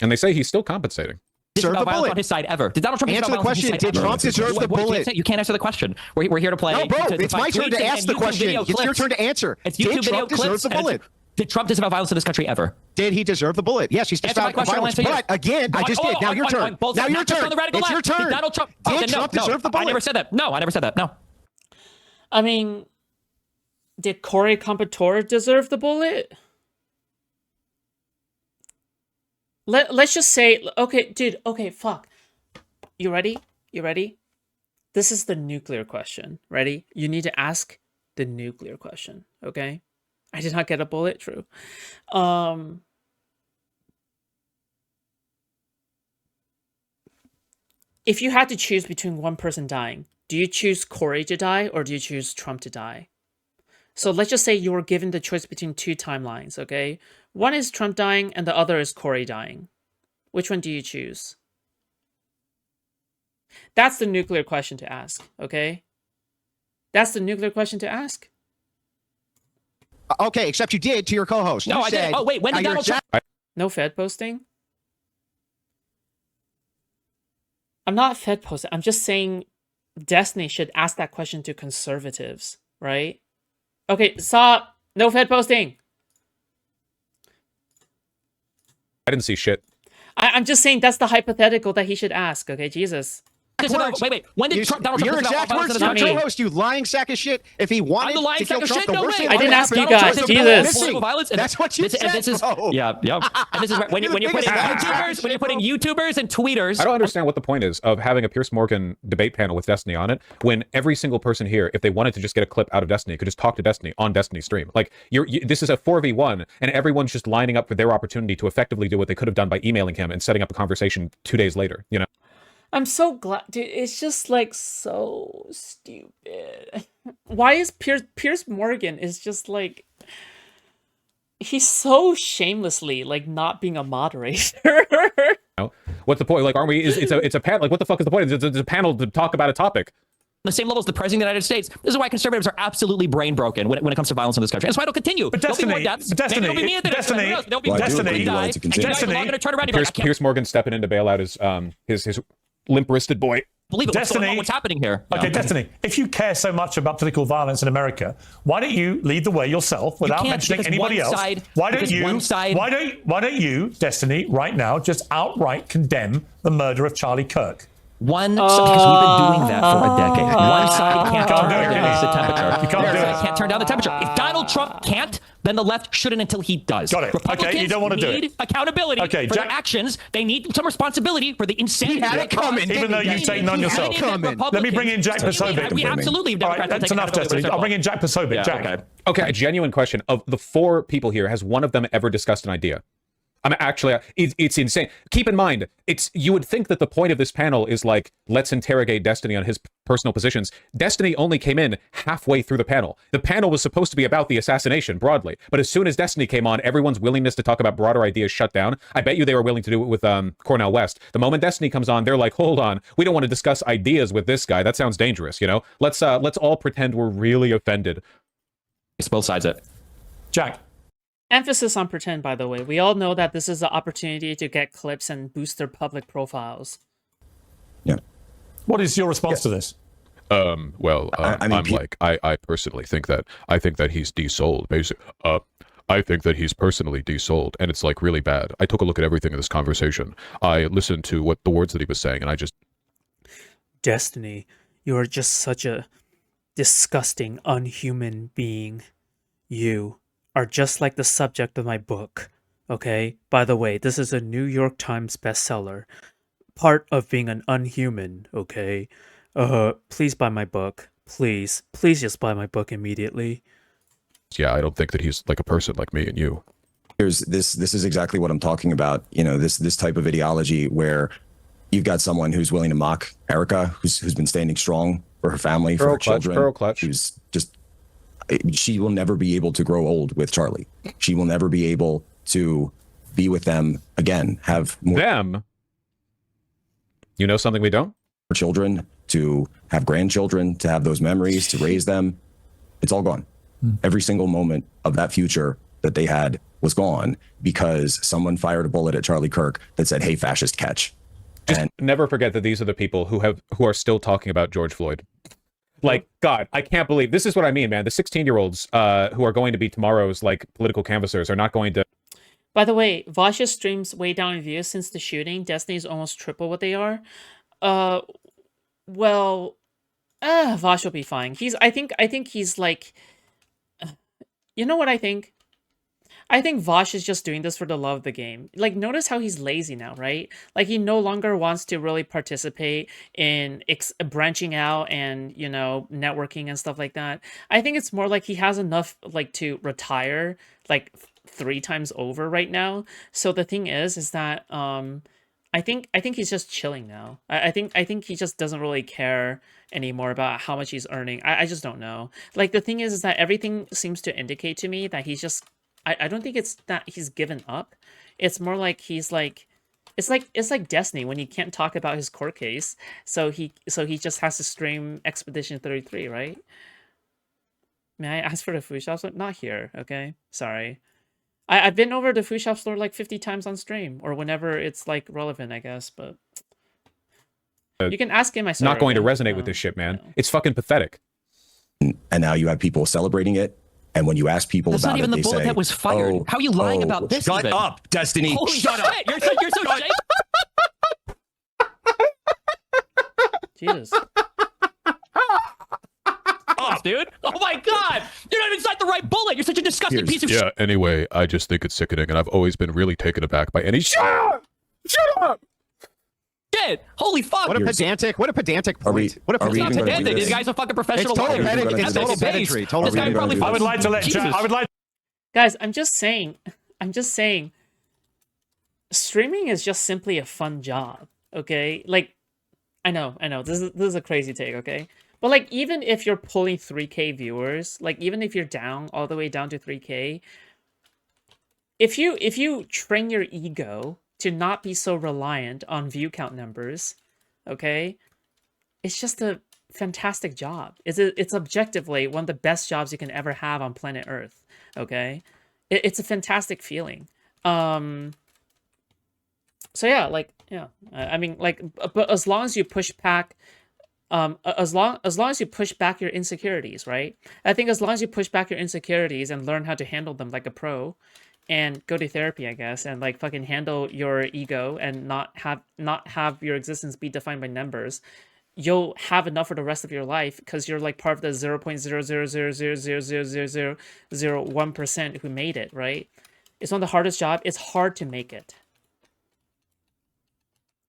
And they say he's still compensating. Deserve the bullet on his side ever. Did Donald Trump answer the question? Did Trump deserve the bullet? You can't answer the question. We're here to play. No, bro, it's my turn to ask the question. It's your turn to answer. Did Trump deserve the bullet? Did Trump disavow violence in this country ever? Did he deserve the bullet? Yes, he's disavowed violence. But again, I just did. Now your turn. Now your turn. It's your turn. Donald Trump. Did Trump deserve the bullet? I never said that. No, I never said that. No. I mean, did Corey Compatore deserve the bullet? Let's just say, okay, dude, okay, fuck. You ready? You ready? This is the nuclear question. Ready? You need to ask the nuclear question, okay? I did not get a bullet, true. If you had to choose between one person dying, do you choose Corey to die or do you choose Trump to die? So let's just say you were given the choice between two timelines, okay? One is Trump dying and the other is Corey dying. Which one do you choose? That's the nuclear question to ask, okay? That's the nuclear question to ask. Okay, except you did to your co-host. No, I did. Oh, wait, when did Donald Trump... No Fed posting? I'm not Fed posting. I'm just saying Destiny should ask that question to conservatives, right? Okay, stop. No Fed posting. I didn't see shit. I'm just saying that's the hypothetical that he should ask, okay? Jesus. Wait. When did Donald Trump Your talk about exact violence words in to this your country? co-host, you lying sack of shit. If he wanted I'm the lying to kill sack of Trump, shit? the No worst way. thing I didn't ask you happened guys. was Jesus. missing. Violence, and That's what you said, this is, bro. yeah. And this is when you're putting YouTubers and tweeters. I don't understand what the point is of having a Piers Morgan debate panel with Destiny on it when every single person here, if they wanted to just get a clip out of Destiny, could just talk to Destiny on Destiny stream. Like, this is a 4v1, and everyone's just lining up for their opportunity to effectively do what they could have done by emailing him and setting up a conversation 2 days later, you know? I'm so glad, dude. It's just like so stupid. Why is Piers Morgan is just like, he's so shamelessly like not being a moderator. What's the point? Like, aren't we? It's a panel. Like, what the fuck is the point? It's a panel to talk about a topic. The same level as the president of the United States. This is why conservatives are absolutely brain broken when it comes to violence in this country. And so it'll continue. But There'll be more Destiny, deaths. Maybe it'll be me at the next one. Who knows? There'll be Well, I more do people agree who die. you to continue. And Destiny, I'm going to turn around and be like, I can't Piers Morgan stepping in to bail out his limp-wristed boy. believe it. What's going on? What's happening here? Okay, Yeah. Destiny, if you care so much about political violence in America, why don't you lead the way yourself without mentioning anybody else? Why don't you, Destiny, right now, just outright condemn the murder of Charlie Kirk? Because we've been doing that for a decade. One side can't turn down the temperature. Can't turn down the temperature. If Donald Trump can't, then the left shouldn't until he does. Got it. Republicans Okay, you don't want to do it. need accountability for their actions. They need some responsibility for the insanity. He had it coming. Even though you've taken on yourself. Let me bring in Jack Pasovic. We absolutely All right, that's enough, Destiny. I'll bring in Jack Pasovic. Jack. Okay, a genuine question. Of the 4 people here, has one of them ever discussed an idea? I mean, actually, it's insane. Keep in mind, you would think that the point of this panel is like, let's interrogate Destiny on his personal positions. Destiny only came in halfway through the panel. The panel was supposed to be about the assassination broadly, but as soon as Destiny came on, everyone's willingness to talk about broader ideas shut down. I bet you they were willing to do it with Cornel West. The moment Destiny comes on, they're like, hold on, we don't want to discuss ideas with this guy. That sounds dangerous, you know? Let's all pretend we're really offended. It's both sides of it. Jack. Emphasis on pretend, by the way. We all know that this is an opportunity to get clips and boost their public profiles. Yeah. What is your response to this? Well, I personally think that he's desold, basically. I think that he's personally desold, and it's like really bad. I took a look at everything in this conversation. I listened to what the words that he was saying, and I just... Destiny, you are just such a disgusting, unhuman being. You are just like the subject of my book, okay? By the way, this is a New York Times bestseller. Part of being an unhuman, okay? Please buy my book. Please just buy my book immediately. Yeah, I don't think that he's like a person like me and you. This is exactly what I'm talking about. You know, this type of ideology where you've got someone who's willing to mock Erica, who's been standing strong for her family, for her children, who's just... She will never be able to grow old with Charlie. She will never be able to be with them again, have more them. You know something we don't? Children, to have grandchildren, to have those memories, to raise them. It's all gone. Every single moment of that future that they had was gone because someone fired a bullet at Charlie Kirk that said, "Hey, fascist, catch." Just never forget that these are the people who are still talking about George Floyd. Like, God, I can't believe this is what I mean, man. The 16-year-olds who are going to be tomorrow's like political canvassers are not going to. By the way, Vaush's streams way down in views since the shooting. Destiny's almost triple what they are. Well, Vaush will be fine. I think he's like, you know what I think? I think Vaush is just doing this for the love of the game. Like, notice how he's lazy now, right? Like, he no longer wants to really participate in branching out and, you know, networking and stuff like that. I think it's more like he has enough, like, to retire, like, 3 times over right now. So the thing is that, I think he's just chilling now. I think he just doesn't really care anymore about how much he's earning. I just don't know. Like, the thing is that everything seems to indicate to me that he's just... I don't think it's that he's given up. It's more like he's like, it's like Destiny when he can't talk about his court case, so he just has to stream Expedition 33, right? May I ask for the Foodshops? Not here, okay? Sorry. I've been over the Foodshops store like 50 times on stream, or whenever it's like relevant, I guess, but you can ask him. Not going to resonate with this shit, man. No. It's fucking pathetic. And now you have people celebrating it. And when you ask people That's about not even it, the they bullet say, that was fired. How are you lying about this? Shut up, Destiny. Holy shut shit. up. You're so Jesus. Off, dude. Oh my god! You're not even inside the right bullet. You're such a disgusting piece of shit. Yeah, anyway, I just think it's sickening, and I've always been really taken aback by any— Shut up! Shit! Holy fuck! What a pedantic point. What a It's not pedantic. pedantic. These guys are fucking professional It's total players. pedantry. It's total pedantry. Total This guy pedantry. probably. I I would like to let Jesus. Guys, I'm just saying, streaming is just simply a fun job, okay? Like, I know, this is a crazy take, okay? But like, even if you're pulling 3K viewers, like even if you're down all the way down to 3K, if you train your ego to not be so reliant on view count numbers, okay, it's just a fantastic job. It's objectively one of the best jobs you can ever have on planet Earth, okay? It's a fantastic feeling. So yeah, like, yeah, I mean, like, but as long as you push back, as long as you push back your insecurities, right? I think as long as you push back your insecurities and learn how to handle them like a pro, and go to therapy, I guess, and like fucking handle your ego and not have your existence be defined by numbers, you'll have enough for the rest of your life because you're like part of the 0.000000001% who made it, right? It's one of the hardest jobs. It's hard to make it.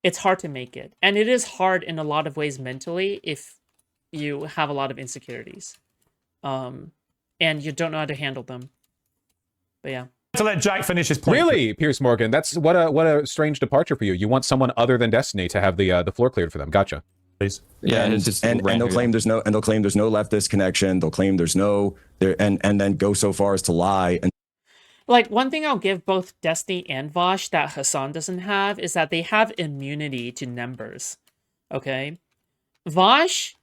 It's hard to make it. And it is hard in a lot of ways mentally if you have a lot of insecurities. And you don't know how to handle them. But yeah. To let Jack finish his point. Really, Piers Morgan? That's what a strange departure for you. You want someone other than Destiny to have the floor cleared for them. Gotcha. Please. Yeah, and, it's just and they'll random. claim there's no leftist connection. They'll claim there's no there, and then go so far as to lie. And Like, one thing I'll give both Destiny and Vaush that Hassan doesn't have is that they have immunity to numbers. Okay? Vaush,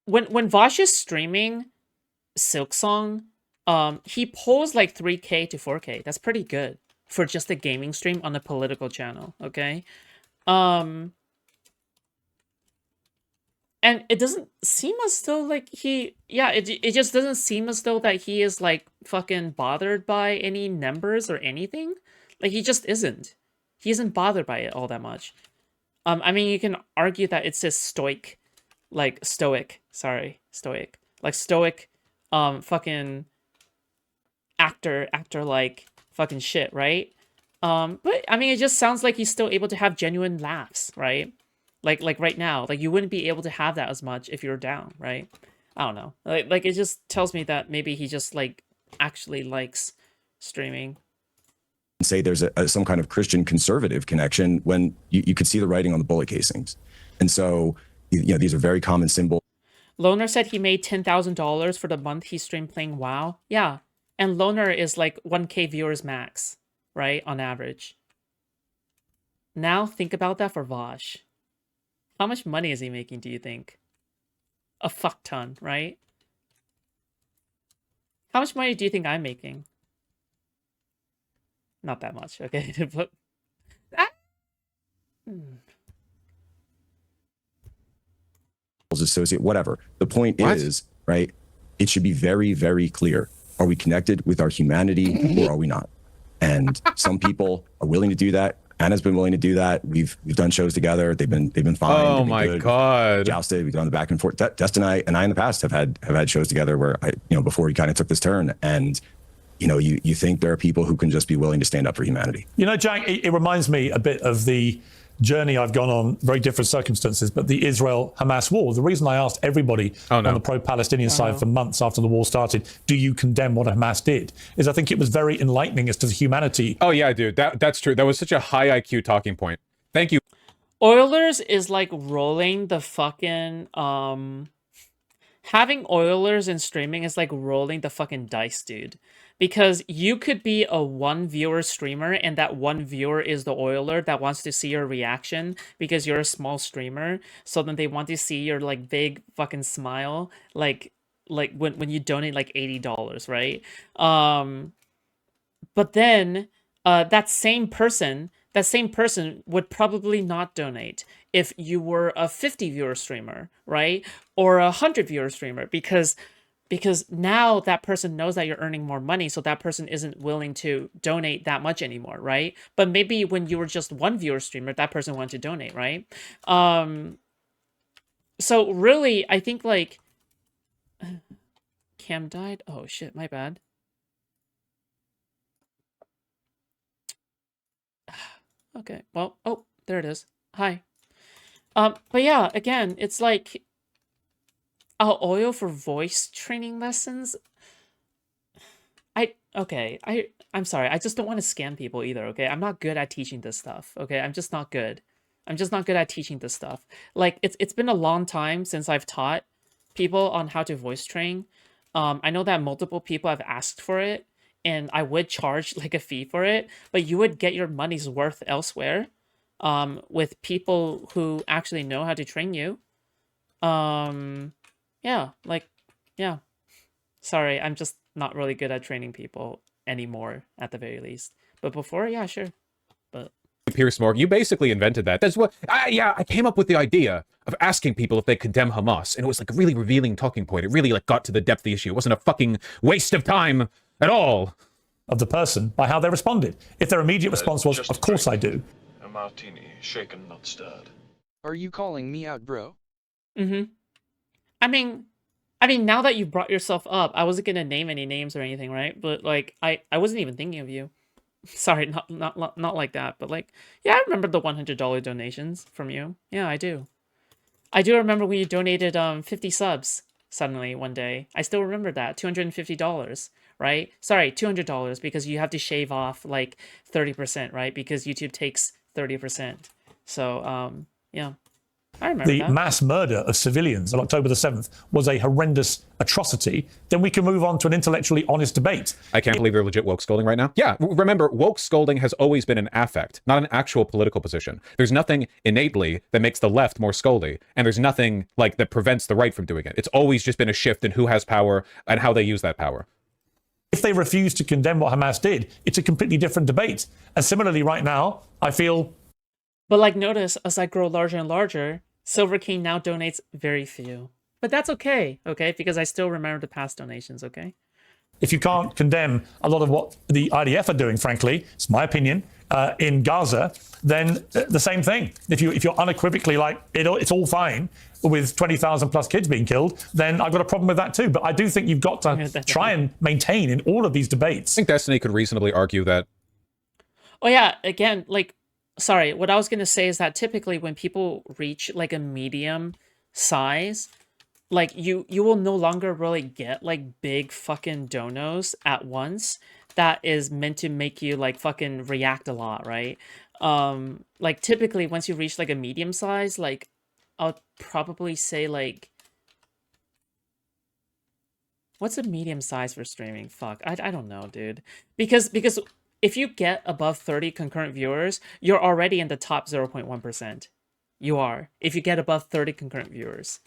when Vaush is streaming Silksong, he pulls like 3K to 4K. That's pretty good for just a gaming stream on a political channel, okay? And it doesn't seem as though like it just doesn't seem as though that he is like fucking bothered by any numbers or anything. Like he just isn't. He isn't bothered by it all that much. I mean, you can argue that it's his stoic, fucking actor like fucking shit, right? But I mean, it just sounds like he's still able to have genuine laughs, right? Like right now, like you wouldn't be able to have that as much if you're down, right? I don't know. Like it just tells me that maybe he just like actually likes streaming. say there's some kind of Christian conservative connection when you could see the writing on the bullet casings. And so, these are very common symbols. Loner said he made $10,000 for the month he streamed playing WoW. Yeah, and Loner is like 1K viewers max, right, on average. Now think about that for Vaush. How much money is he making, do you think? A fuck ton, right? How much money do you think I'm making? Not that much, okay? But associate, whatever. The point is, right, it should be very, very clear. Are we connected with our humanity or are we not? And some people are willing to do that. Anna's been willing to do that. We've done shows together. They've been fine. Oh been my good. god! Jousted. We've done the back and forth. Destiny and I in the past have had shows together where before we kind of took this turn, and you think there are people who can just be willing to stand up for humanity. Jack, it reminds me a bit of the journey I've gone on, very different circumstances, but the Israel-Hamas war. The reason I asked everybody on the pro-Palestinian side for months after the war started, do you condemn what Hamas did, is I think it was very enlightening as to the humanity. Oh yeah, dude, that's true. That was such a high IQ talking point. Thank you. Oilers is like rolling the fucking having Oilers in streaming is like rolling the fucking dice, dude. Because you could be a 1 viewer streamer and that 1 viewer is the Oiler that wants to see your reaction because you're a small streamer. So then they want to see your like big fucking smile like when you donate like $80, right? But then that same person would probably not donate if you were a 50 viewer streamer, right? Or a 100 viewer streamer, because because now that person knows that you're earning more money, so that person isn't willing to donate that much anymore, right? But maybe when you were just one viewer streamer, that person wanted to donate, right? So really, I think like Cam died. Oh shit, my bad. Okay, well, oh, there it is. Hi. But yeah, again, it's like oil for voice training lessons. I'm sorry. I just don't want to scam people either, okay? I'm not good at teaching this stuff, okay? I'm just not good. I'm just not good at teaching this stuff. Like, it's been a long time since I've taught people on how to voice train. I know that multiple people have asked for it, and I would charge like a fee for it, but you would get your money's worth elsewhere with people who actually know how to train you. Yeah, like, yeah. Sorry, I'm just not really good at training people anymore, at the very least. But before, yeah, sure. But Piers Morgan, you basically invented that. That's what, I came up with the idea of asking people if they condemn Hamas, and it was like a really revealing talking point. It really like got to the depth of the issue. It wasn't a fucking waste of time at all. Of the person by how they responded. If their immediate response was, of course I do. A martini, shaken, not stirred. Are you calling me out, bro? Mm-hmm. I mean, now that you brought yourself up, I wasn't gonna name any names or anything, right? But like, I wasn't even thinking of you. Sorry, not like that. But like, yeah, I remember the $100 donations from you. Yeah, I do. I do remember when you donated 50 subs suddenly one day. I still remember that. $250, right? Sorry, $200 because you have to shave off like 30%, right? Because YouTube takes 30%. So yeah. I remember The that. mass murder of civilians on October the 7th was a horrendous atrocity, then we can move on to an intellectually honest debate. I can't believe they're legit woke scolding right now. Yeah, remember, woke scolding has always been an affect, not an actual political position. There's nothing innately that makes the left more scoldy, and there's nothing like that prevents the right from doing it. It's always just been a shift in who has power and how they use that power. If they refuse to condemn what Hamas did, it's a completely different debate. And similarly, right now, I feel... But like, notice, as I grow larger and larger, Silver King now donates very few. But that's okay, okay? Because I still remember the past donations, okay? If you can't condemn a lot of what the IDF are doing, frankly, it's my opinion, in Gaza, then the same thing. If you're unequivocally like, it's all fine with 20,000 plus kids being killed, then I've got a problem with that too. But I do think you've got to try and maintain in all of these debates. I think Destiny could reasonably argue that... Oh yeah, again, like, sorry, what I was going to say is that typically when people reach like a medium size, like you will no longer really get like big fucking donos at once that is meant to make you like fucking react a lot, right? Like typically once you reach like a medium size, like I'll probably say like, what's a medium size for streaming? Fuck, I don't know, dude. Because if you get above 30 concurrent viewers, you're already in the top 0.1%. You are. If you get above 30 concurrent viewers.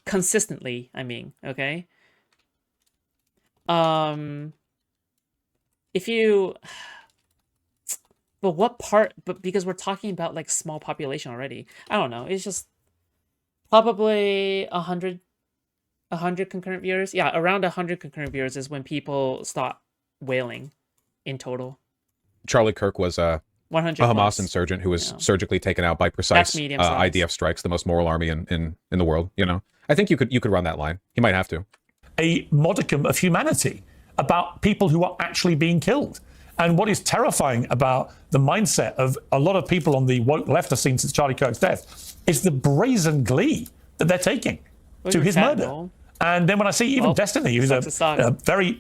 Consistently, I mean, okay? If you... But what part... But because we're talking about, like, small population already. I don't know. It's just probably 100 concurrent viewers. Yeah, around 100 concurrent viewers is when people stop wailing in total. Charlie Kirk was a Hamas plus. insurgent who was surgically taken out by precise IDF strikes, the most moral army in the world, you know? I think you could run that line. He might have to. A modicum of humanity about people who are actually being killed. And what is terrifying about the mindset of a lot of people on the woke left I've seen since Charlie Kirk's death is the brazen glee that they're taking to his murder. Ball. And then when I see even Destiny, who's a very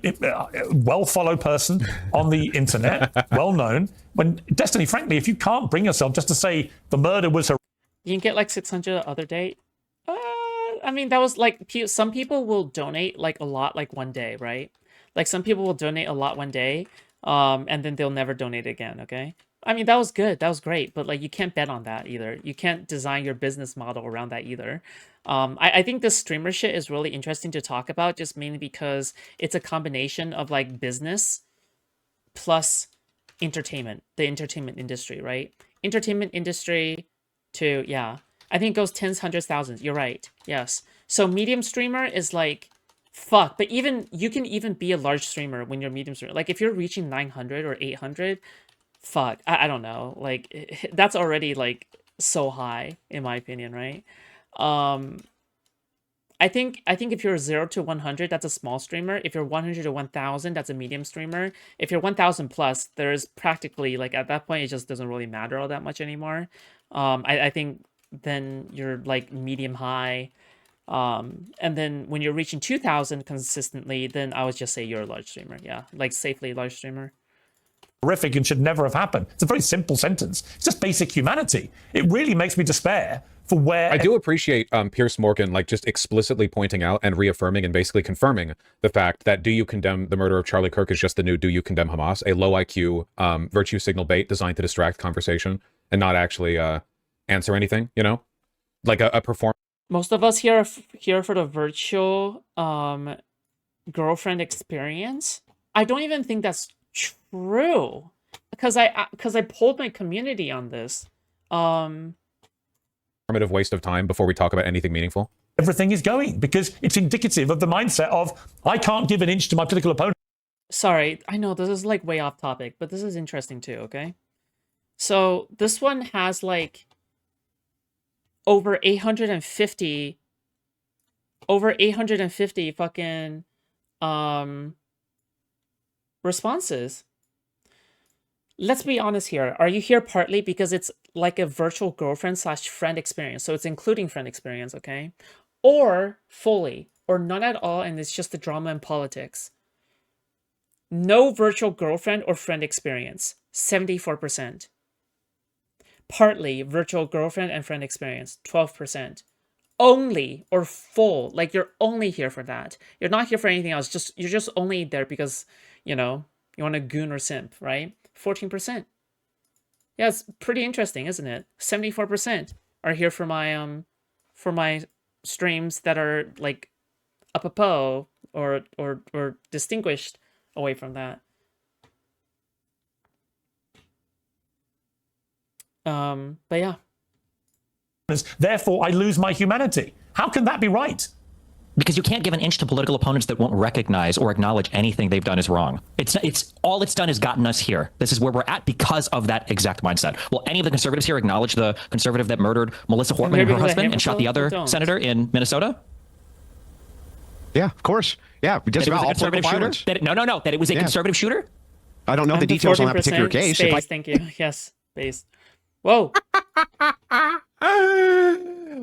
well-followed person on the internet, well-known, when Destiny, frankly, if you can't bring yourself just to say the murder was her... You can get like 600 the other day. I mean, that was like, some people will donate like a lot like one day, right? Like some people will donate a lot one day, and then they'll never donate again, okay? I mean, that was good. That was great. But like, you can't bet on that either. You can't design your business model around that either. I think this streamer shit is really interesting to talk about, just mainly because it's a combination of like business plus entertainment, the entertainment industry, right? Entertainment industry to, yeah, I think it goes tens, hundreds, thousands. You're right. Yes. So medium streamer is like Fuck, but even you can even be a large streamer when you're medium streamer. Like if you're reaching 900 or 800, fuck, I don't know. Like that's already like so high in my opinion, right? I think if you're 0 to 100, that's a small streamer. If you're 100 to 1000, that's a medium streamer. If you're 1000 plus, there's practically like at that point it just doesn't really matter all that much anymore. I think then you're like medium high. And then when you're reaching 2000 consistently, then I would just say you're a large streamer. Yeah, like safely large streamer. Horrific and should never have happened. It's a very simple sentence. It's just basic humanity. It really makes me despair for where... I do appreciate Piers Morgan like just explicitly pointing out and reaffirming and basically confirming the fact that do you condemn the murder of Charlie Kirk is just the new do you condemn Hamas, a low IQ virtue signal bait designed to distract conversation and not actually answer anything, you know? Like a perform. Most of us here are here for the virtual girlfriend experience. I don't even think that's true because I polled my community on this. Performative waste of time before we talk about anything meaningful. Everything is going because it's indicative of the mindset of I can't give an inch to my political opponent. Sorry, I know this is like way off topic, but this is interesting too, okay? So this one has like over 850 fucking responses. Let's be honest here. Are you here partly because it's like a virtual girlfriend / friend experience? So it's including friend experience, okay? Or fully, or none at all, and it's just the drama and politics. No virtual girlfriend or friend experience, 74%. Partly virtual girlfriend and friend experience, 12%. Only or full, like you're only here for that. You're not here for anything else. You're just only there because, you know, you want to goon or simp, right? 14%. Yeah, it's pretty interesting, isn't it? 74% are here for my streams that are like apropos or distinguished away from that. But yeah. Therefore, I lose my humanity. How can that be right? Because you can't give an inch to political opponents that won't recognize or acknowledge anything they've done is wrong. It's all it's done is gotten us here. This is where we're at because of that exact mindset. Will any of the conservatives here acknowledge the conservative that murdered Melissa Hortman and her husband and shot the other senator in Minnesota? Yeah, of course. Yeah, just about all political violence. No. That it was a conservative shooter? I don't know the details on that particular case. Space, thank you. Yes, space. Whoa.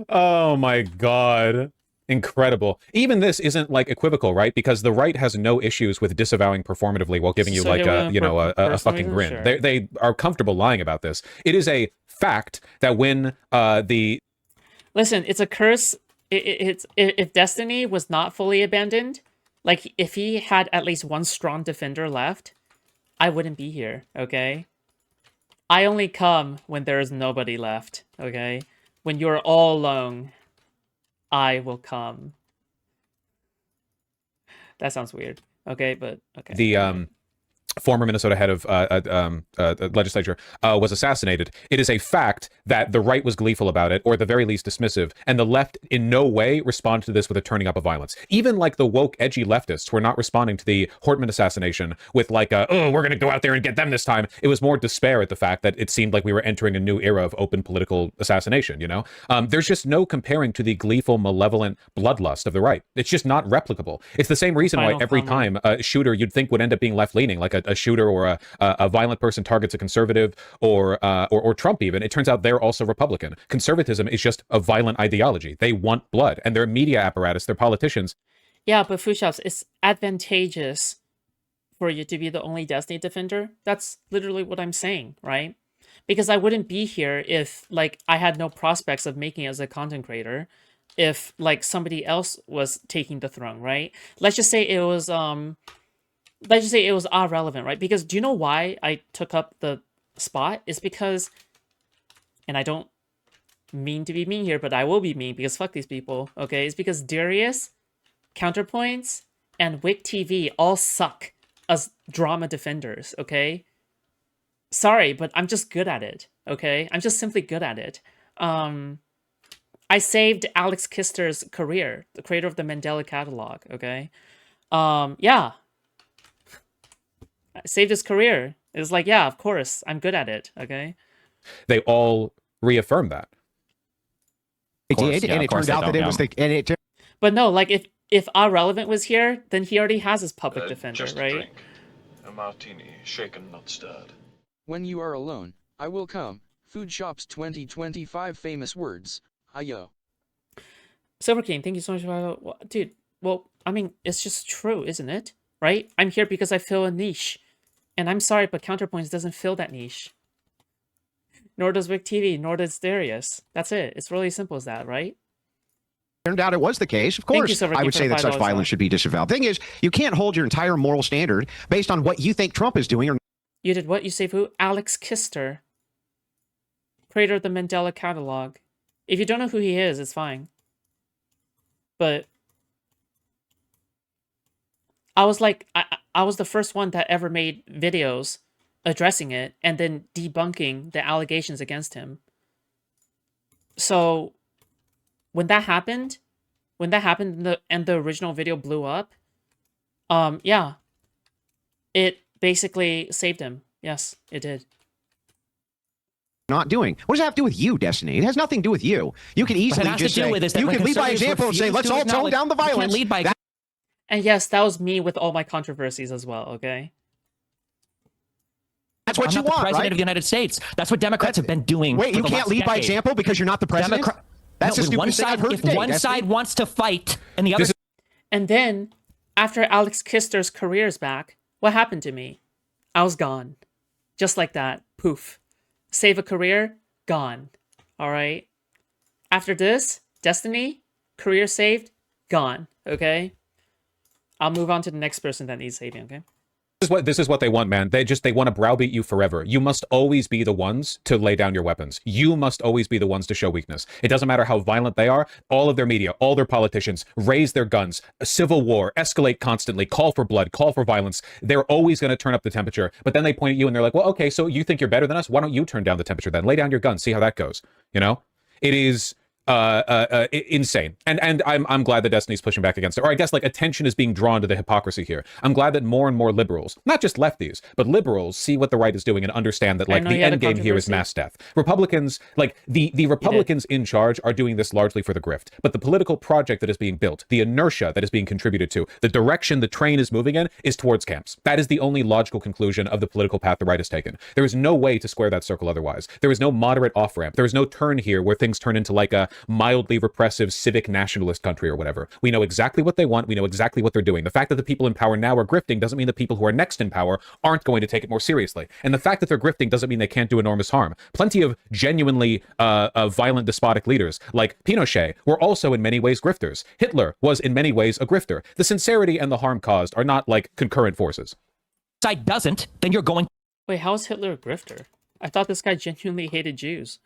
Oh my God. Incredible. Even this isn't like equivocal, right? Because the right has no issues with disavowing performatively while giving you like a fucking grin. Sure. They are comfortable lying about this. It is a fact that when Listen, it's a curse. If Destiny was not fully abandoned, like if he had at least one strong defender left, I wouldn't be here, okay? I only come when there is nobody left, okay? When you're all alone, I will come. That sounds weird. Okay, but okay. The former Minnesota head of legislature was assassinated. It is a fact that the right was gleeful about it, or at the very least dismissive, and the left in no way responded to this with a turning up of violence. Even like the woke, edgy leftists were not responding to the Hortman assassination with like, oh, we're going to go out there and get them this time. It was more despair at the fact that it seemed like we were entering a new era of open political assassination, you know? There's just no comparing to the gleeful, malevolent bloodlust of the right. It's just not replicable. It's the same reason why every time a shooter you'd think would end up being left-leaning, like a shooter or a violent person targets a conservative or Trump even, it turns out they're also Republican. Conservatism is just a violent ideology. They want blood, and their media apparatus, their politicians. Yeah, but Foodshops, it's advantageous for you to be the only Destiny defender. That's literally what I'm saying, right? Because I wouldn't be here if like I had no prospects of making it as a content creator if like somebody else was taking the throne, right? Let's just say it was irrelevant, right? Because do you know why I took up the spot? It's because, and I don't mean to be mean here, but I will be mean because fuck these people, okay? It's because Darius, Counterpoints, and Wick TV all suck as drama defenders, okay? Sorry, but I'm just good at it, okay? I'm just simply good at it. I saved Alex Kister's career, the creator of the Mandela catalog, okay? Yeah. I saved his career. It was like, yeah, of course, I'm good at it, okay? They all reaffirm that. It did, and it turned out that it was the... And it, but no, like, if Irrelevant was here, then he already has his public defender, just a right? drink. A martini, shaken, not stirred. When you are alone, I will come. Foodshops 2025 famous words. Ayo. Silver King, thank you so much for... Dude, well, I mean, it's just true, isn't it? Right? I'm here because I fill a niche. And I'm sorry, but Counterpoints doesn't fill that niche. Nor does Wick TV, nor does Darius. That's it. It's really simple as that, right? turned out it was the case. Of course, I would say that such violence should be disavowed. Thing is, you can't hold your entire moral standard based on what you think Trump is doing. Or you did what? You say who? Alex Kister, creator of the Mandela catalog. If you don't know who he is, it's fine. But I was like, I was the first one that ever made videos addressing it and then debunking the allegations against him. So when that happened and the original video blew up, yeah, it basically saved him. Yes, it did. Not doing. What does that have to do with you, Destiny? It has nothing to do with you. You can easily just say, you can lead by example and say, let's all tone down the violence. And yes, that was me with all my controversies as well, okay? That's what you want, right? I'm not the president of the United States. That's what Democrats have been doing. Wait, you can't lead by example because you're not the president? That's the stupidest thing I've heard today. If one side wants to fight and the other... And then, after Alex Kister's career's back, what happened to me? I was gone. Just like that. Poof. Save a career, gone. All right? After this, Destiny, career saved, gone. Okay? I'll move on to the next person that needs saving, okay? This is what they want, man. They want to browbeat you forever. You must always be the ones to lay down your weapons. You must always be the ones to show weakness. It doesn't matter how violent they are. All of their media, all their politicians raise their guns. A civil war, escalate constantly, call for blood, call for violence. They're always going to turn up the temperature. But then they point at you and they're like, well, okay, so you think you're better than us? Why don't you turn down the temperature then? Lay down your guns, see how that goes. You know? It is... insane. And I'm glad that Destiny's pushing back against it. Or I guess like attention is being drawn to the hypocrisy here. I'm glad that more and more liberals, not just lefties, but liberals see what the right is doing and understand that like the end game here is mass death. Republicans, like the Republicans in charge are doing this largely for the grift. But the political project that is being built, the inertia that is being contributed to, the direction the train is moving in is towards camps. That is the only logical conclusion of the political path the right has taken. There is no way to square that circle otherwise. There is no moderate off-ramp. There is no turn here where things turn into like a mildly repressive civic nationalist country or whatever. We know exactly what they want. We know exactly what they're doing. The fact that the people in power now are grifting doesn't mean the people who are next in power aren't going to take it more seriously. And the fact that they're grifting doesn't mean they can't do enormous harm. Plenty of genuinely violent despotic leaders like Pinochet were also in many ways grifters. Hitler was in many ways a grifter. The sincerity and the harm caused are not like concurrent forces. Side doesn't, then you're going... Wait, how is Hitler a grifter? I thought this guy genuinely hated Jews.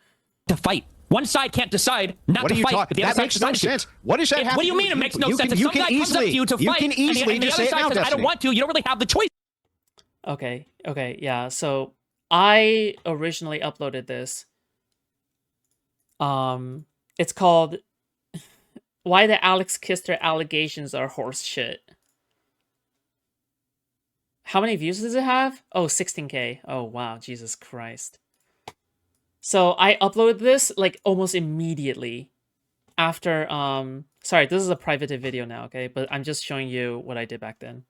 ...to fight. One side can't decide not to fight. But the that makes no sense. What does that have? What do you mean it makes no sense? If some guy comes up to you to fight, and the other side says, I don't want to, you don't really have the choice. Okay, yeah. So I originally uploaded this. It's called Why the Alex Kister Allegations Are Horse Shit. How many views does it have? Oh, 16K. Oh, wow. Jesus Christ. So I uploaded this like almost immediately after, sorry, this is a private video now, okay? But I'm just showing you what I did back then.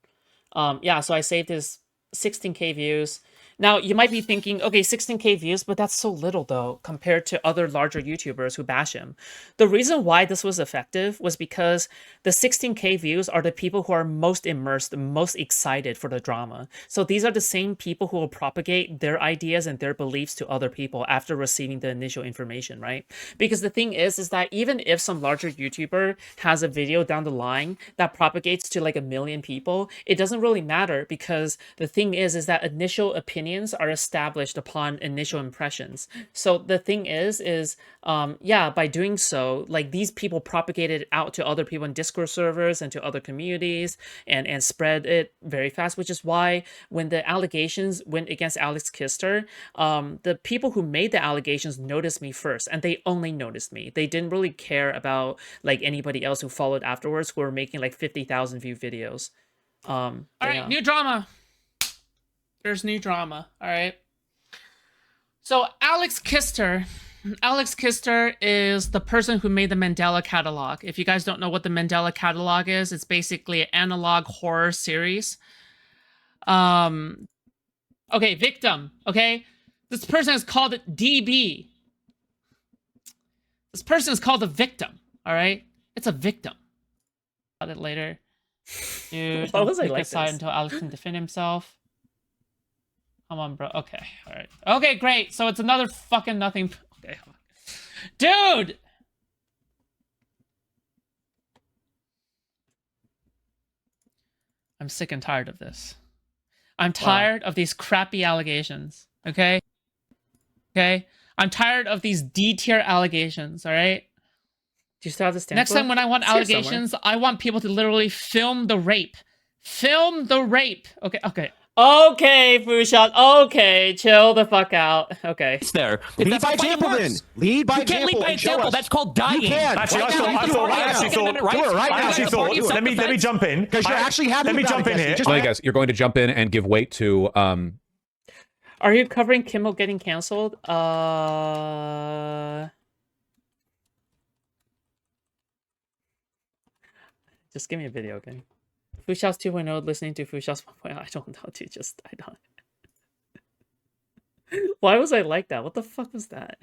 Yeah, so I saved this 16K views. Now, you might be thinking, okay, 16K views, but that's so little, though, compared to other larger YouTubers who bash him. The reason why this was effective was because the 16K views are the people who are most immersed, most excited for the drama. So these are the same people who will propagate their ideas and their beliefs to other people after receiving the initial information, right? Because the thing is that even if some larger YouTuber has a video down the line that propagates to like 1 million people, it doesn't really matter because the thing thing is that initial opinions are established upon initial impressions. So the thing is yeah, by doing so, like these people propagated it out to other people in Discord servers and to other communities and spread it very fast, which is why when the allegations went against Alex Kister, the people who made the allegations noticed me first, and they only noticed me. They didn't really care about like anybody else who followed afterwards who were making like 50,000 view videos. All right, new drama. There's new drama. All right. So Alex Kister is the person who made the Mandela Catalog. If you guys don't know what the Mandela Catalog is, it's basically an analog horror series. Okay, victim. Okay, this person is called DB. This person is called a victim. All right, it's a victim. About it later. Dude, why was I like this? Until Alex can defend himself. Come on, bro. Okay, all right. Okay, great. So it's another fucking nothing. Okay, dude. I'm sick and tired of this. I'm tired of these crappy allegations. Okay. Okay. I'm tired of these D tier allegations. All right. Do you still have the stamp? Next time when I want allegations, I want people to literally film the rape. Film the rape. Okay, okay. Okay, Foodshops. Okay, chill the fuck out. Okay. It's there. Lead by example, then. Lead by example. You can't lead by example. That's called dying. You can. Actually, I actually thought. Let me jump in. Because you're actually happy. Let me jump in here. Well, guys, you're going to jump in and give weight to Are you covering Kimmel getting canceled? Just give me a video, okay? Foodshops 2.0, listening to Foodshops 1.0. I don't know, dude. I don't. Why was I like that? What the fuck was that?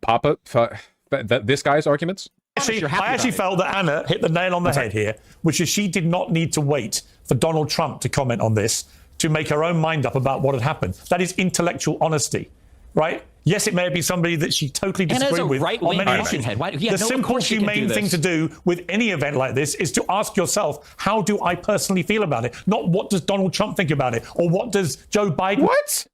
Papa, this guy's arguments? I actually felt that Anna hit the nail on the head here, which is she did not need to wait for Donald Trump to comment on this to make her own mind up about what had happened. That is intellectual honesty, right? Yes, it may be somebody that she totally disagreed with on many issues. The simple, humane thing to do with any event like this is to ask yourself, how do I personally feel about it? Not what does Donald Trump think about it, or what does Joe Biden... What?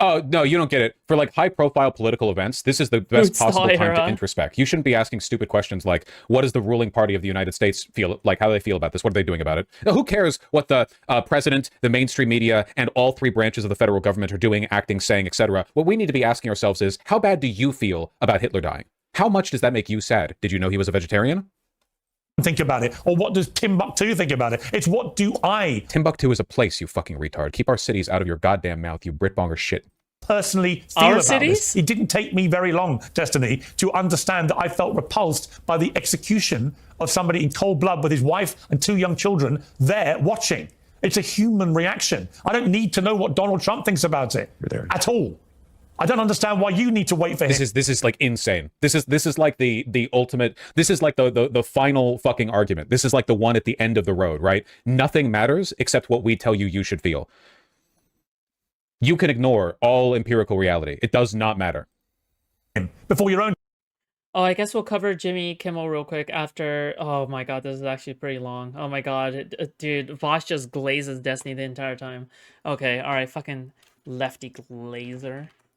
Oh, no, you don't get it. For like high-profile political events, this is the best possible time to introspect. You shouldn't be asking stupid questions like, what does the ruling party of the United States feel, like how do they feel about this? What are they doing about it? Now, who cares what the president, the mainstream media, and all three branches of the federal government are doing, acting, saying, etc.? What we need to be asking ourselves is, how bad do you feel about Hitler dying? How much does that make you sad? Did you know he was a vegetarian? Think about it, or what does Timbuktu think about it? It's what do I... Timbuktu is a place, you fucking retard. Keep our cities out of your goddamn mouth, you Britbonger shit. Personally feel about this. It didn't take me very long, Destiny, to understand that I felt repulsed by the execution of somebody in cold blood with his wife and 2 young children there watching. It's a human reaction. I don't need to know what Donald Trump thinks about it at all. I don't understand why you need to wait for him. This is like insane. This is like the ultimate. This is like the final fucking argument. This is like the one at the end of the road, right? Nothing matters except what we tell you you should feel. You can ignore all empirical reality. It does not matter. Before your own. Oh, I guess we'll cover Jimmy Kimmel real quick after. Oh my god, this is actually pretty long. Oh my god, dude, Vaush just glazes Destiny the entire time. Okay, all right, fucking lefty glazer.